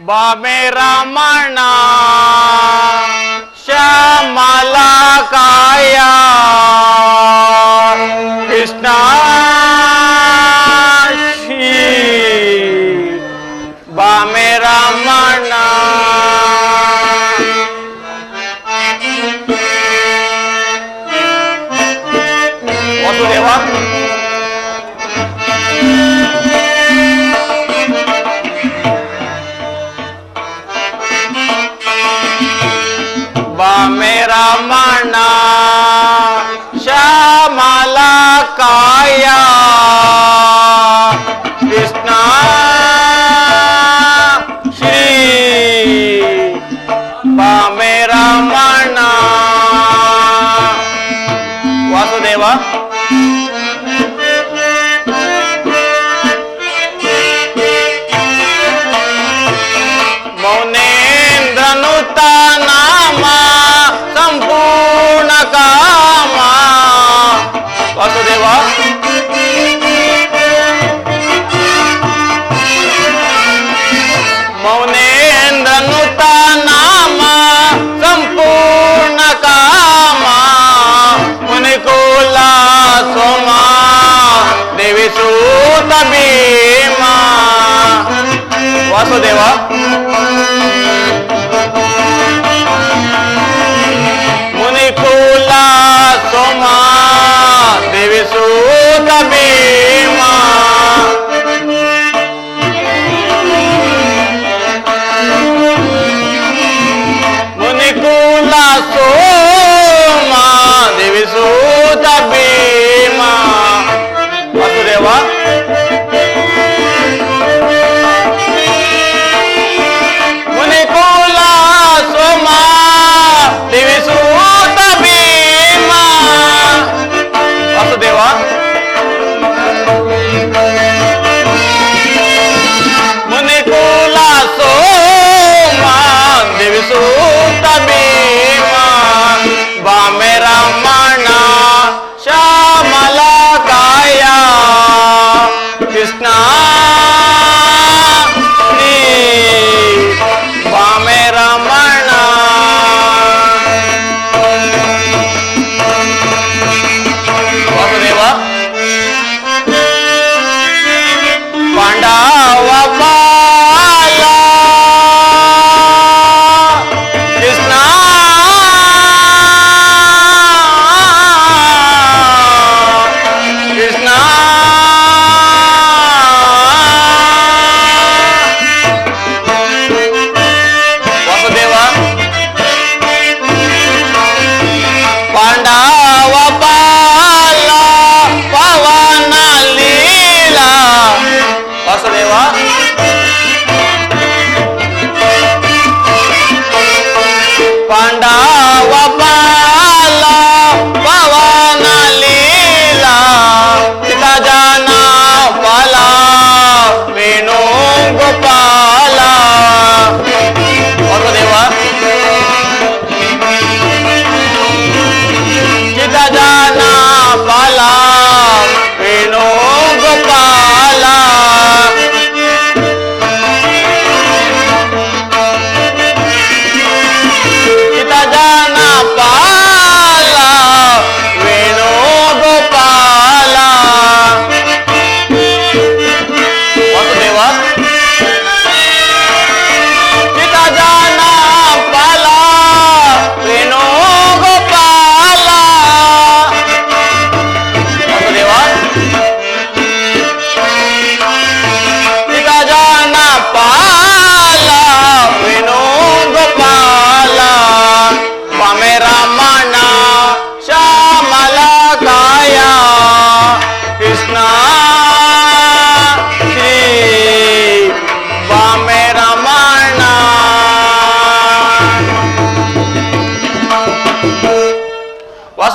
बामे रमण श्यामला काया कृष्ण बामे रमण वसुदेवा मेरा मना श्यामला काया कृष्ण श्री मेरा मना वासुदेवा मौनेन्द्रनुता नामा संपूर्ण कामा वासुदेवा मौनेन्द्रनुता नामा संपूर्ण कामा मुनिकुला सोमा देवी सूत भीमा वासुदेवा मुनिकुला सोमा देवी सूत भीमा मुनिकुला सोमा देवी सूत भीमा वासुदेवा मुनिकुला सोमा देवी सूत भीमा वासुदेवा मुनिकुला सोमा देवी सूत भीमा बामे रमण श्यामला काया कृष्ण बामे रमण वासुदेवा पांडव बाला कृष्ण कृष्ण वासुदेवा पांडव बाला पवन लीला वासुदेवा पांडव बाला पवन लीला सीता जाना पाला वेणु गोपाला वासुदेवा सीता जाना पाला वेणु गोपाला सीता जाना पाला वेणु गोपाला वासुदेवा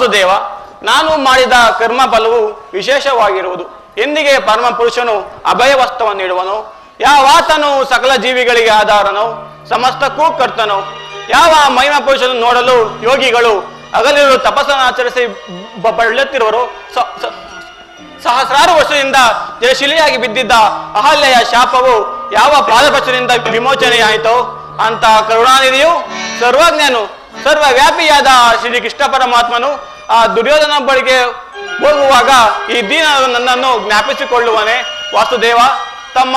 ವಾಸುದೇವ, ನಾನು ಮಾಡಿದ ಕರ್ಮ ಫಲವು ವಿಶೇಷವಾಗಿರುವುದು. ಎಂದಿಗೆ ಪರಮ ಪುರುಷನು ಅಭಯವಸ್ತವನ್ನು ನೀಡುವನು? ಯಾವಾತನು ಸಕಲ ಜೀವಿಗಳಿಗೆ ಆಧಾರನೋ, ಸಮಸ್ತಕ್ಕೂ ಕರ್ತನೋ? ಯಾವ ಮಹಿಮಾ ಪುರುಷನು ನೋಡಲು ಯೋಗಿಗಳು ಹಗಲಿರುಳು ತಪಸ್ಸನ್ನು ಆಚರಿಸಿ ಬಳಲುತ್ತಿರುವರು? ಸಹಸ್ರಾರು ವರ್ಷದಿಂದ ಜಯಶಿಲೆಯಾಗಿ ಬಿದ್ದಿದ್ದ ಅಹಲ್ಯೆಯ ಶಾಪವು ಯಾವ ಪಾದಪಕ್ಷದಿಂದ ವಿಮೋಚನೆಯಾಯಿತೋ ಅಂತ ಕರುಣಾನಿಧಿಯು, ಸರ್ವಜ್ಞನು, ಸರ್ವವ್ಯಾಪಿಯಾದ ಶ್ರೀ ಕೃಷ್ಣ ಪರಮಾತ್ಮನು ಆ ದುರ್ಯೋಧನ ಬಳಿಗೆ ಹೋಗುವಾಗ ಈ ದೀನ ನನ್ನನ್ನು ಜ್ಞಾಪಿಸಿಕೊಳ್ಳುವನೇ? ವಾಸುದೇವ, ತಮ್ಮ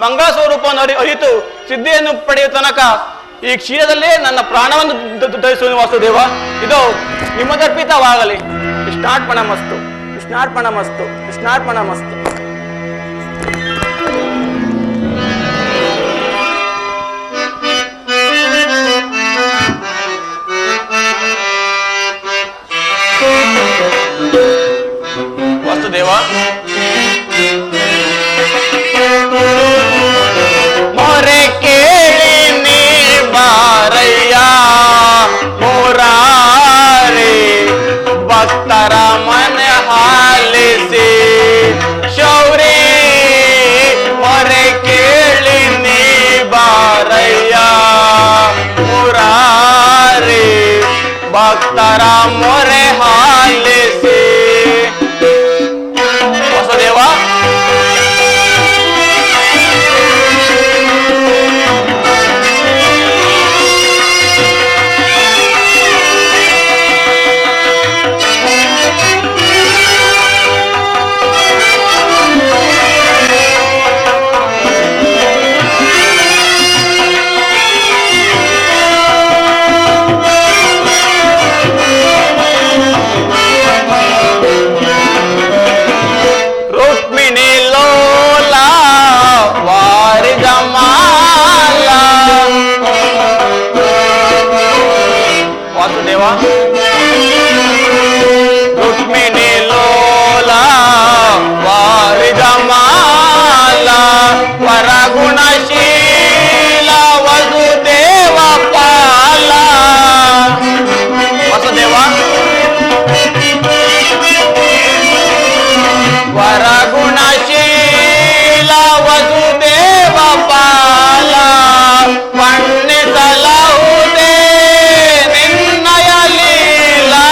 ಮಂಗಳ ಸ್ವರೂಪವನ್ನು ಅರಿತು ಸಿದ್ಧಿಯನ್ನು ಪಡೆಯುವ ತನಕ ಈ ಕ್ಷೀರದಲ್ಲೇ ನನ್ನ ಪ್ರಾಣವನ್ನು ಧರಿಸುವ ವಾಸುದೇವ. ಇದು ನಿಮ್ಮದರ್ಪಿತವಾಗಲಿ. ಕೃಷ್ಣಾರ್ಪಣಮಸ್ತು, ಕೃಷ್ಣಾರ್ಪಣಮಸ್ತು, ಕೃಷ್ಣಾರ್ಪಣಮಸ್ತು. ವಾಸುದೇವ, ಮೊರೆ ಕೇಳಿ ನೀ ಬಾರಯ್ಯ ಮುರಾರಿ, ಭಕ್ತರ ಮನೆ ಹಾಲಿಸಿ ಶೌರಿ. ಮೊರೆ ಕೇಳಿ ನೀ ಬಾರಯ್ಯ ಮುರಾರಿ, ಭಕ್ತರ ಮೊರೆ ಹಾಲಿಸಿ. ವಾಸುದೇವ, ರುಕ್ಮಿಣಿ ಲೋಲ ವಾರಿಜಮಾಲ, ವರಗುಣಶೀಲ ವಸುದೇವ ಪಾಲ. ವಸುದೇವ, ವರಗುಣಶೀಲ ವಸುದೇವ ಪಾಲ, ಪಣ್ಣಿಸಲಹುದೇ ನಿನ್ನಯ ಲೀಲಾ.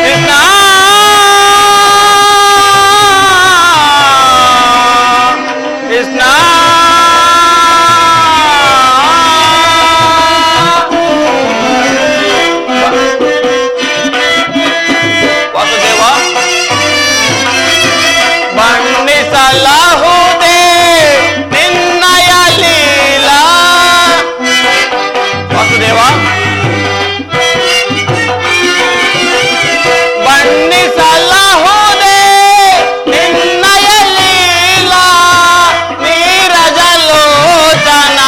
ಕೃಷ್ಣ ಕೃಷ್ಣ ವಾಸುದೇವ, ಬಣ್ಣಿಸಲಹುದೇ ನಿನ್ನಯ ಲೀಲಾ. ವಾಸುದೇವ, ಬಣ್ಣಿಸಲಹುದೇ ನಿನ್ನಯ ಲೀಲಾ. ನೀರಜಲೋಚನ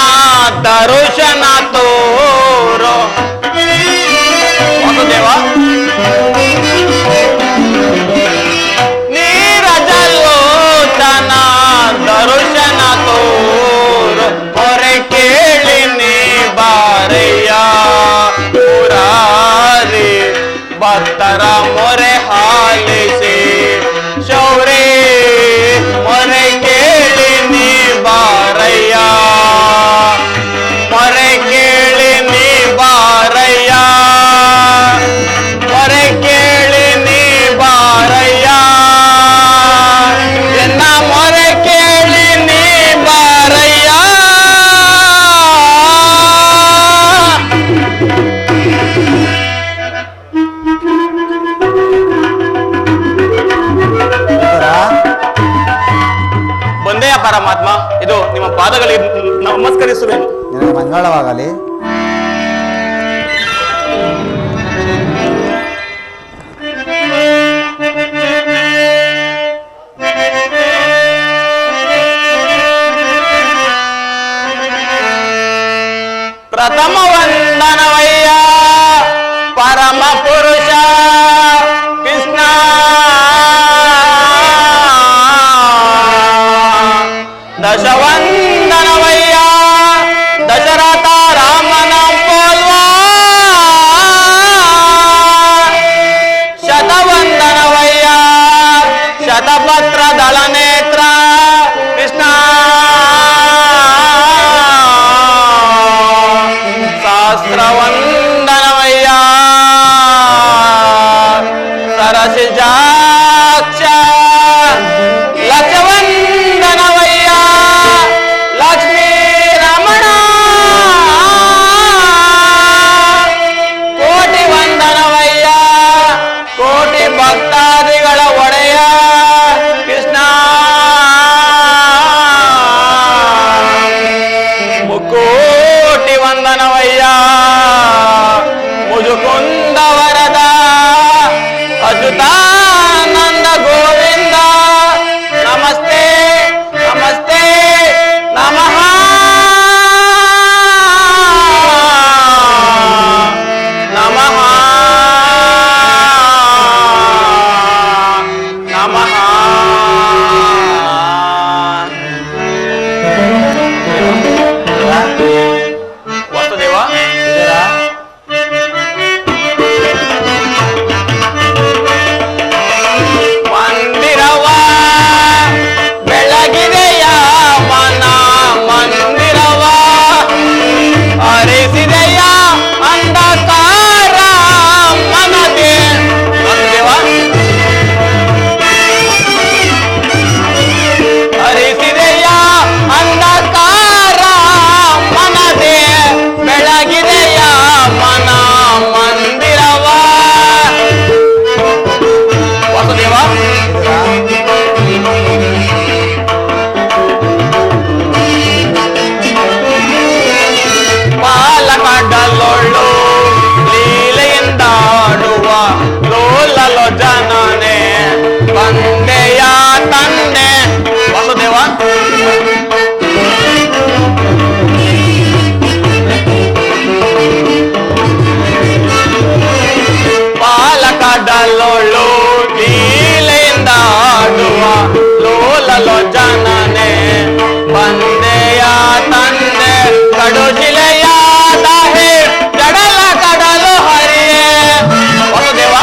ದರುಶನ ತೋರೋ. ವಾಸುದೇವ, ನೀರಜಲೋಚನ ದರುಶನ ತೋರೋ. ಮೊರೆ ಕೇಳಿ ನೀ ಬಾರಯ್ಯ ಮುರಾರಿ, ಭಕ್ತರ ಮೊರೆ ಹಾಲಿಸಿ ಶೌರಿ. ಮೊರೆ ಕೇಳಿ ನೀ ಬಾರಯ್ಯ, ಮೊರೆ ಕೇಳಿ ನೀ ಬಾರಯ್ಯ, ಮೊರೆ ಕೇಳಿ ನೀ ಬಾರಯ್ಯ, ಎನ್ನ ಮೊರೆ ಕೇಳಿ ನೀ ಬಾರಯ್ಯ. ಬಂದೆಯ ಪರಮಾತ್ಮ, ಇದು ನಿಮ್ಮ ಪಾದಗಳಿಗೆ ನಮಸ್ಕರಿಸುವೆನು. ನಿನಗೆ ಮಂಗಳವಾಗಲಿ. ಪ್ರಥಮ ವಂದನವಯ್ಯ ಪರಮ ಪುರುಷ ಕೃಷ್ಣ. ದಶವಂದನವಯ್ಯ ದಶರಥ ರಾಮನ ಪೋಲ್ವಾ. ಪಾಲಕಡಲೊಳು ಲೀಲೆಯಿಂದ ಆಡುವ ಲೋಲಲೋ ಜನನೆ ಬಂದೆಯ ತಂದೆ ಕಡು ಶಿಲೆಯಾದ ಹೇ ಜಡಲ ಕಡಲು ಹರಿಯೇ ದೇವ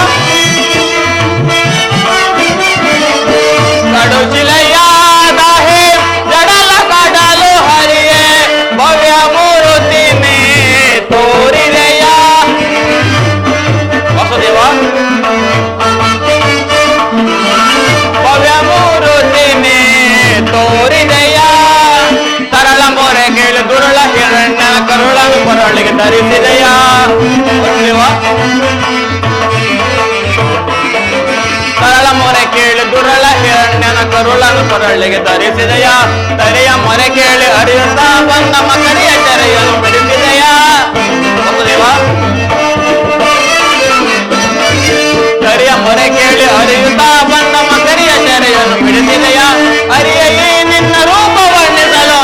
ಕಡು ಶಿಲೆಯಾದ ಹೇ ಜಡಲ ಕಡಲು ಹರಿಯೇ ಭವ್ಯ ಮೂರುತಿ ಮೇ ತೋರಿದೆಯ ವಾಸುದೇವ ಭವ್ಯ ಮೂರುತಿ ಮೇ ತೋರಿದೆಯ ತರಳ ಮೊರೆ ಕೇಳು ದುರುಳ ಹಿರಣ್ಯ ಕರುಳನು ಕೊರಳಿಗೆ ಧರಿಸಿದೆಯ ತರಳ ಮೊರೆ ಕೇಳಿ ದುರಳ ಹಿರಣ್ಯನ ಕರುಳನು ಕೊರಳಿಗೆ ಧರಿಸಿದೆಯ ತಲೆಯ ಮೊರೆ ಕೇಳಿ ಹರಿಯುತ್ತಾ ಬಂದ ಮಕರಿಯ ಚೆರೆಯನ್ನು ಬಿಡಿಸಿದೆಯ ದೇವ ಕರಿಯ ಮೊರೆ ಕೇಳಿ ಹರಿಯುತ್ತಾ ಬಂದ ಮಕರಿಯ ಚೆರೆಯನ್ನು ಬಿಡಿಸಿದೆಯ ಹರಿಯೇ ನಿನ್ನ ರೂಪ ವರ್ಣಿಸಲು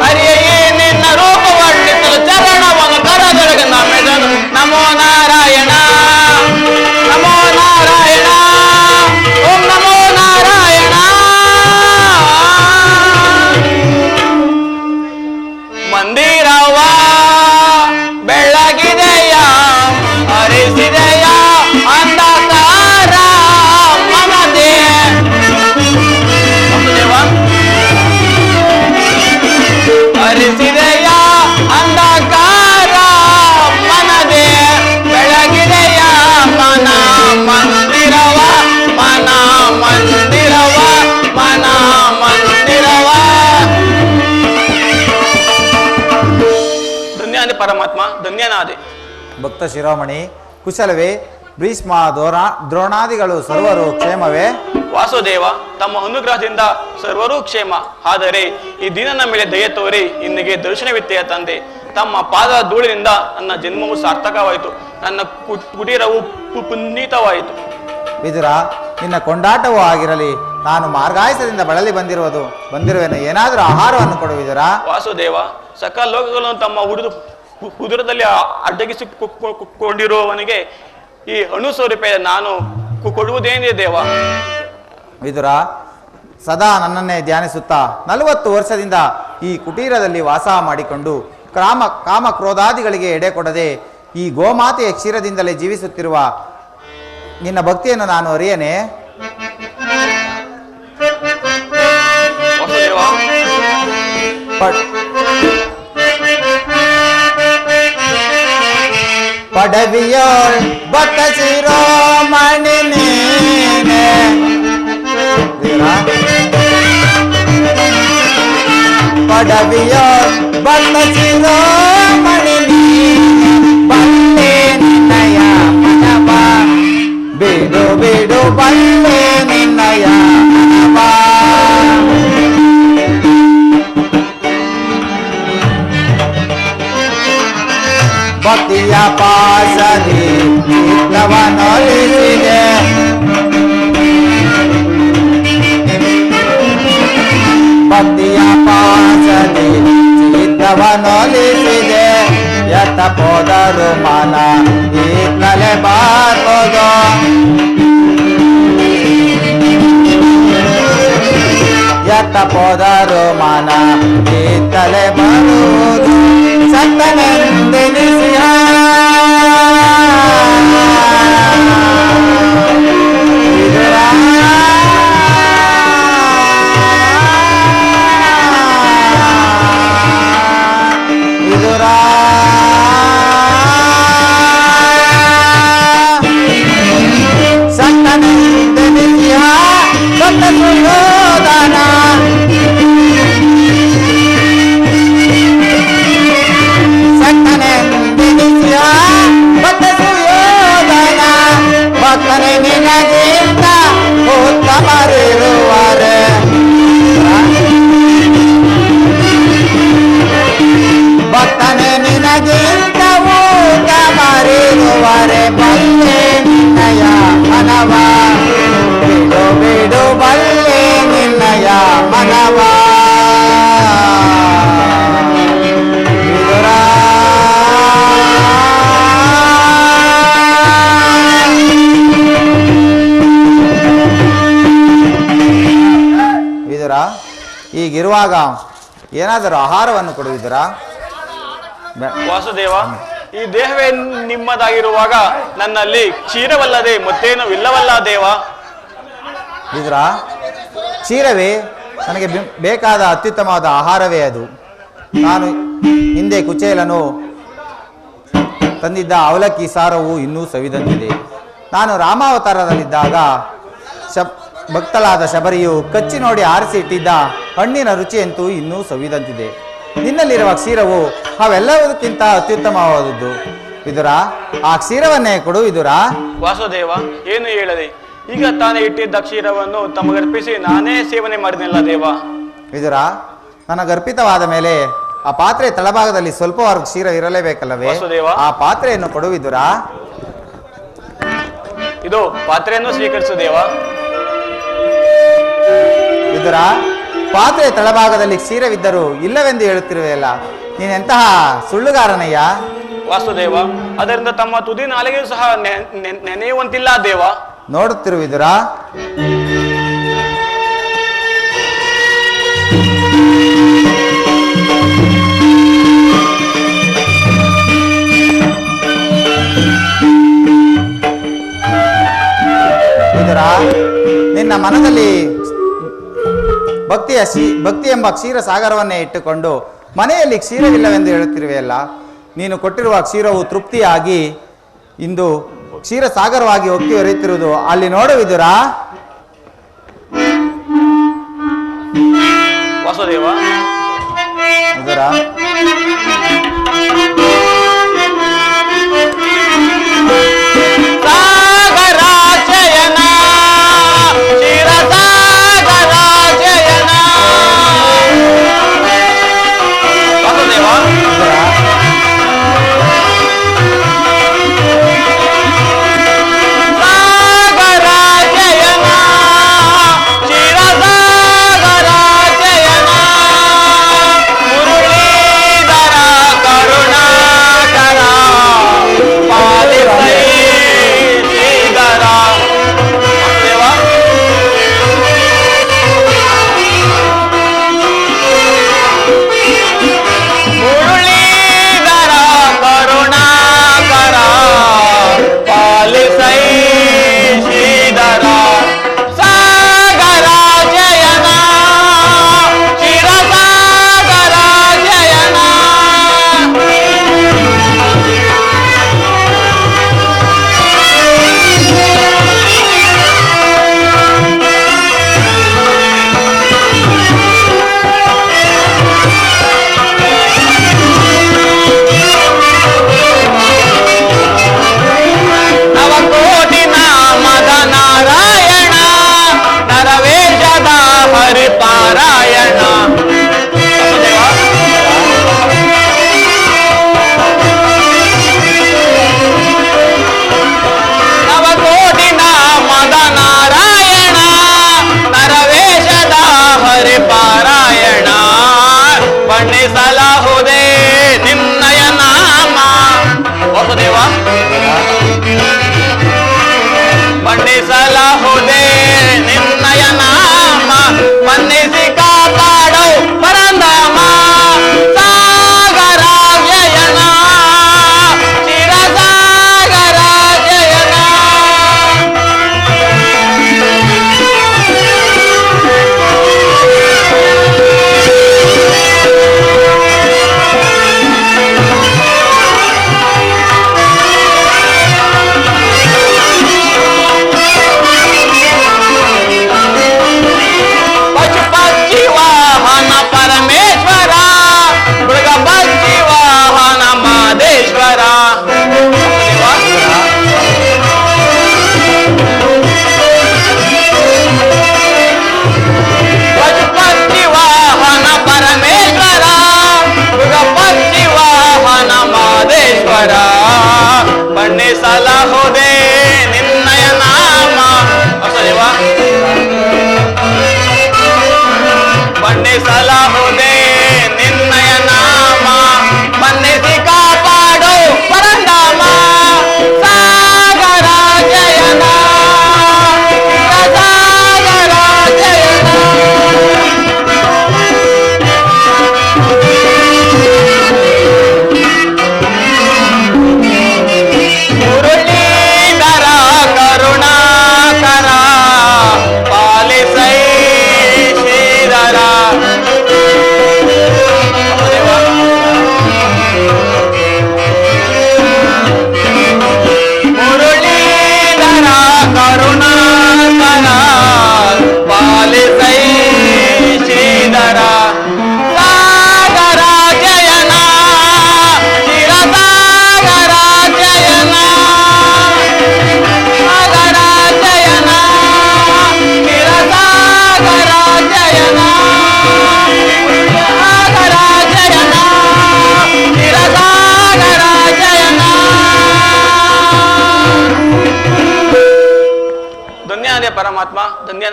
ಹರಿಯೇ ನಿನ್ನ ರೂಪ ವರ್ಣಿಸಲು ಚರಣವನ್ನು ಕರದೊಳಗೆ ನಮ್ಮೆದನು ನಮೋ ನಾರಾಯಣ ನಮೋ ನಾರಾಯಣ ಓಂ ನಮೋ ನಾರಾಯಣ ಮಂದಿರವ ಬೆಳಗಿದೆಯ ಹರಿಸಿದೆಯ ಅಂಧಕಾರ ಮನದೆ ಹರಿಸಿದೆಯ ಅಂಧಕಾರ ಮನದೆ ಬೆಳಗಿದೆಯ ಮನ ಮಂದಿರವ ಮನ ಮಂದಿರವ ಮನ ಮಂದಿರವ ಧನ್ಯಾದೆ ಪರಮಾತ್ಮ ಧನ್ಯನಾದೆ. ಭಕ್ತ ಶಿರೋಮಣಿ ಕುಶಲವೇ? ಭೀಷ್ಮ ದ್ರೋಣಾದಿಗಳು ಸರ್ವರು ಕ್ಷೇಮವೇ? ವಾಸುದೇವ ತಮ್ಮ ಅನುಗ್ರಹದಿಂದ ಸರ್ವರೂ ಕ್ಷೇಮ. ಆದರೆ ಈ ದಿನನ ಮೇಲೆ ದಯೆ ತೋರಿ ಇನ್ನಿಗೆ ದರ್ಶನವಿತ್ತೆಯ ತಂದೆ. ತಮ್ಮ ಪಾದ ಧೂಳಿನಿಂದ ನನ್ನ ಜನ್ಮವು ಸಾರ್ಥಕವಾಯಿತು, ನನ್ನ ಕುಟೀರವು ಪುನೀತವಾಯಿತು. ವಿದುರ, ನಿನ್ನ ಕೊಂಡಾಟವೂ ಆಗಿರಲಿ. ನಾನು ಮಾರ್ಗಾಯಸದಿಂದ ಬಳಲಿ ಬಂದಿರುವೆನು. ಏನಾದರೂ ಆಹಾರವನ್ನು ಕೊಡು ವಿದುರ. ವಾಸುದೇವ, ಸಕಲ ಲೋಕಗಳನ್ನು ತಮ್ಮ ಉದರದಲ್ಲಿ ಅಡ್ಡಗಿಸಿಕೊಂಡಿರುವವನಿಗೆ ಈ ಅಣುಸ್ವರೂಪೆ ನಾನು ಕೊಡುವುದೇನಿದೆ ದೇವ? ವಿದುರ, ಸದಾ ನನ್ನನ್ನೇ ಧ್ಯಾನಿಸುತ್ತಾ 40 ವರ್ಷದಿಂದ ಈ ಕುಟೀರದಲ್ಲಿ ವಾಸ ಮಾಡಿಕೊಂಡು ಕಾಮ ಕ್ರೋಧಾದಿಗಳಿಗೆ ಎಡೆ ಕೊಡದೆ ಈ ಗೋಮಾತೆಯ ಕ್ಷೀರದಿಂದಲೇ ಜೀವಿಸುತ್ತಿರುವ ನಿನ್ನ ಭಕ್ತಿಯನ್ನು ನಾನು ಅರಿಯನೆ. ಪಡವಿಯೋಳ್ ಭಕ್ತ ಶಿರೋಮಣಿ ನೀನೆ, ಪಡವಿಯೋಳ್ ಭಕ್ತ ಶಿರೋಮಣಿ ನೀನೆ, ಬಲ್ಲೆ ನಿನ್ನಯ ಮನವ ಬಿಡು ಬಿಡು ಬಲ್ಲೆ ನಿನ್ನಯ ಮನವ. ಭಕ್ತಿಯ ಪಾಸರಿ ಚಿತ್ತವನ್ನೊಲಿಸಿದೆ, ಭಕ್ತಿಯ ಪಾಸರಿ ಚಿತ್ತವನ್ನೊಲಿಸಿದೆ. ಎತ್ತ ಹೋದರು ಮನ ಈ ತಲೆ ಬಾರ್ಬೋದು, ಎತ್ತ ಹೋದರು ಮನ ಈ ತಲೆ ಬರುವುದು. ಸತ್ತನೆಂದೆನಿಸಿಯ ವಿದುರ, ಸತ್ತನೆಂದೆನಿಸಿಯ ಸತ್ತ ಸುಯೋಧನ, ಸತ್ತನೆಂದೆನಿಸಿಯ ವಿದುರ, ಈಗಿರುವಾಗ ಏನಾದರೂ ಆಹಾರವನ್ನು ಕೊಡು ವಿದುರ. ವಾಸುದೇವ, ಈ ದೇಹವೇ ನಿಮ್ಮದಾಗಿರುವಾಗ ನನ್ನಲ್ಲಿ ಕ್ಷೀರವಲ್ಲದೆ ಮತ್ತೇನು ಇಲ್ಲವಲ್ಲ ದೇವ. ವಿದುರ, ಕ್ಷೀರವೇ ನನಗೆ ಬೇಕಾದ ಅತ್ಯುತ್ತಮವಾದ ಆಹಾರವೇ ಅದು. ನಾನು ಹಿಂದೆ ಕುಚೇಲನು ತಂದಿದ್ದ ಅವಲಕ್ಕಿ ಸಾರವು ಇನ್ನೂ ಸವಿದಂತಿದೆ. ನಾನು ರಾಮಾವತಾರದಲ್ಲಿದ್ದಾಗ ಭಕ್ತಳಾದ ಶಬರಿಯು ಕಚ್ಚಿ ನೋಡಿ ಆರಿಸಿ ಇಟ್ಟಿದ್ದ ಹಣ್ಣಿನ ರುಚಿಯಂತೂ ಇನ್ನೂ ಸವಿದಂತಿದೆ. ನಿನ್ನಲ್ಲಿರುವ ಕ್ಷೀರವು ಅವೆಲ್ಲದಕ್ಕಿಂತ ಅತ್ಯುತ್ತಮವಾದದ್ದು ವಿದುರ. ಆ ಕ್ಷೀರವನ್ನೇ ಕೊಡು ವಿದುರ. ವಾಸುದೇವ, ಏನು ಹೇಳದೆ, ಈಗ ತಾನೇ ಇಟ್ಟಿದ್ದ ಕ್ಷೀರವನ್ನು ತಮಗರ್ಪಿಸಿ ನಾನೇ ಸೇವನೆ ಮಾಡಿದೆನಲ್ಲ ದೇವ. ವಿದುರ, ನನಗರ್ಪಿತವಾದ ಮೇಲೆ ಆ ಪಾತ್ರೆ ತಳಭಾಗದಲ್ಲಿ ಸ್ವಲ್ಪವರೆಗೂ ಕ್ಷೀರ ಇರಲೇಬೇಕಲ್ಲವೇ? ವಾಸುದೇವ, ಆ ಪಾತ್ರೆಯನ್ನು ಕೊಡು ವಿದುರ. ಇದು ಪಾತ್ರೆಯನ್ನು ಸ್ವೀಕರಿಸು ದೇವ. ವಿದುರ, ಪಾತ್ರೆ ತಳಭಾಗದಲ್ಲಿ ಕ್ಷೀರವಿದ್ದರೂ ಇಲ್ಲವೆಂದು ಹೇಳುತ್ತಿರುವೆಯಲ್ಲ, ನೀನೆಂತಹ ಸುಳ್ಳುಗಾರನಯ್ಯ. ವಾಸುದೇವ, ಅದರಿಂದ ತಮ್ಮ ತುದಿ ನಾಲಿಗೆಯೂ ಸಹ ನೆನೆಯುವಂತಿಲ್ಲ ದೇವ. ನೋಡುತ್ತಿರು ವಿದುರ. ವಿದುರ, ನಿನ್ನ ಮನದಲ್ಲಿ ಭಕ್ತಿ ಎಂಬ ಕ್ಷೀರ ಸಾಗರವನ್ನೇ ಇಟ್ಟುಕೊಂಡು ಮನೆಯಲ್ಲಿ ಕ್ಷೀರವಿಲ್ಲವೆಂದು ಹೇಳುತ್ತಿರುವೆಯಲ್ಲ, ನೀನು ಕೊಟ್ಟಿರುವ ಕ್ಷೀರವು ತೃಪ್ತಿಯಾಗಿ ಇಂದು ಕ್ಷೀರ ಸಾಗರವಾಗಿ ಒಕ್ಕಿ ಹರಿಯುತ್ತಿರುವುದು ಅಲ್ಲಿ ನೋಡು ವಿದುರ. ವಾಸುದೇವ, ವಿದುರ,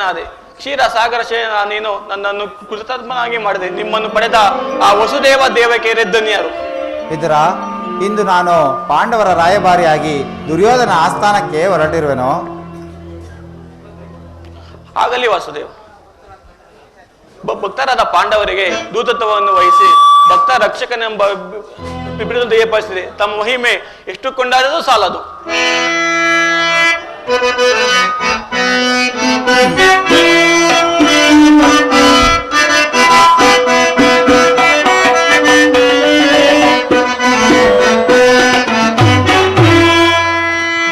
ಧನ್ಯನಾದೆ. ಕ್ಷೀರಸಾಗರ ಶಯನ ನೀನು ನನ್ನನ್ನು ಕೃತಾತ್ಮನಾಗಿ ಮಾಡಿದೆ. ನಿಮ್ಮನ್ನು ಪಡೆದ ಆ ವಸುದೇವ ದೇವಕಿಯರೇ ಧನ್ಯರು. ಇದರ ಇಂದು ನಾನು ಪಾಂಡವರ ರಾಯಭಾರಿಯಾಗಿ ದುರ್ಯೋಧನ ಆಸ್ಥಾನಕ್ಕೆ ಹೊರಟಿರುವೆನು. ಆಗಲಿ ವಾಸುದೇವ. ಭಕ್ತರಾದ ಪಾಂಡವರಿಗೆ ದೂತತ್ವವನ್ನು ವಹಿಸಿ ಭಕ್ತ ರಕ್ಷಕನೆಂಬ ಬಿರುದು ದಯಪಾಲಿಸಿದೆ. ತಮ್ಮ ಮಹಿಮೆ ಎಷ್ಟು ಕೊಂಡಾದರೂ ಸಾಲದು.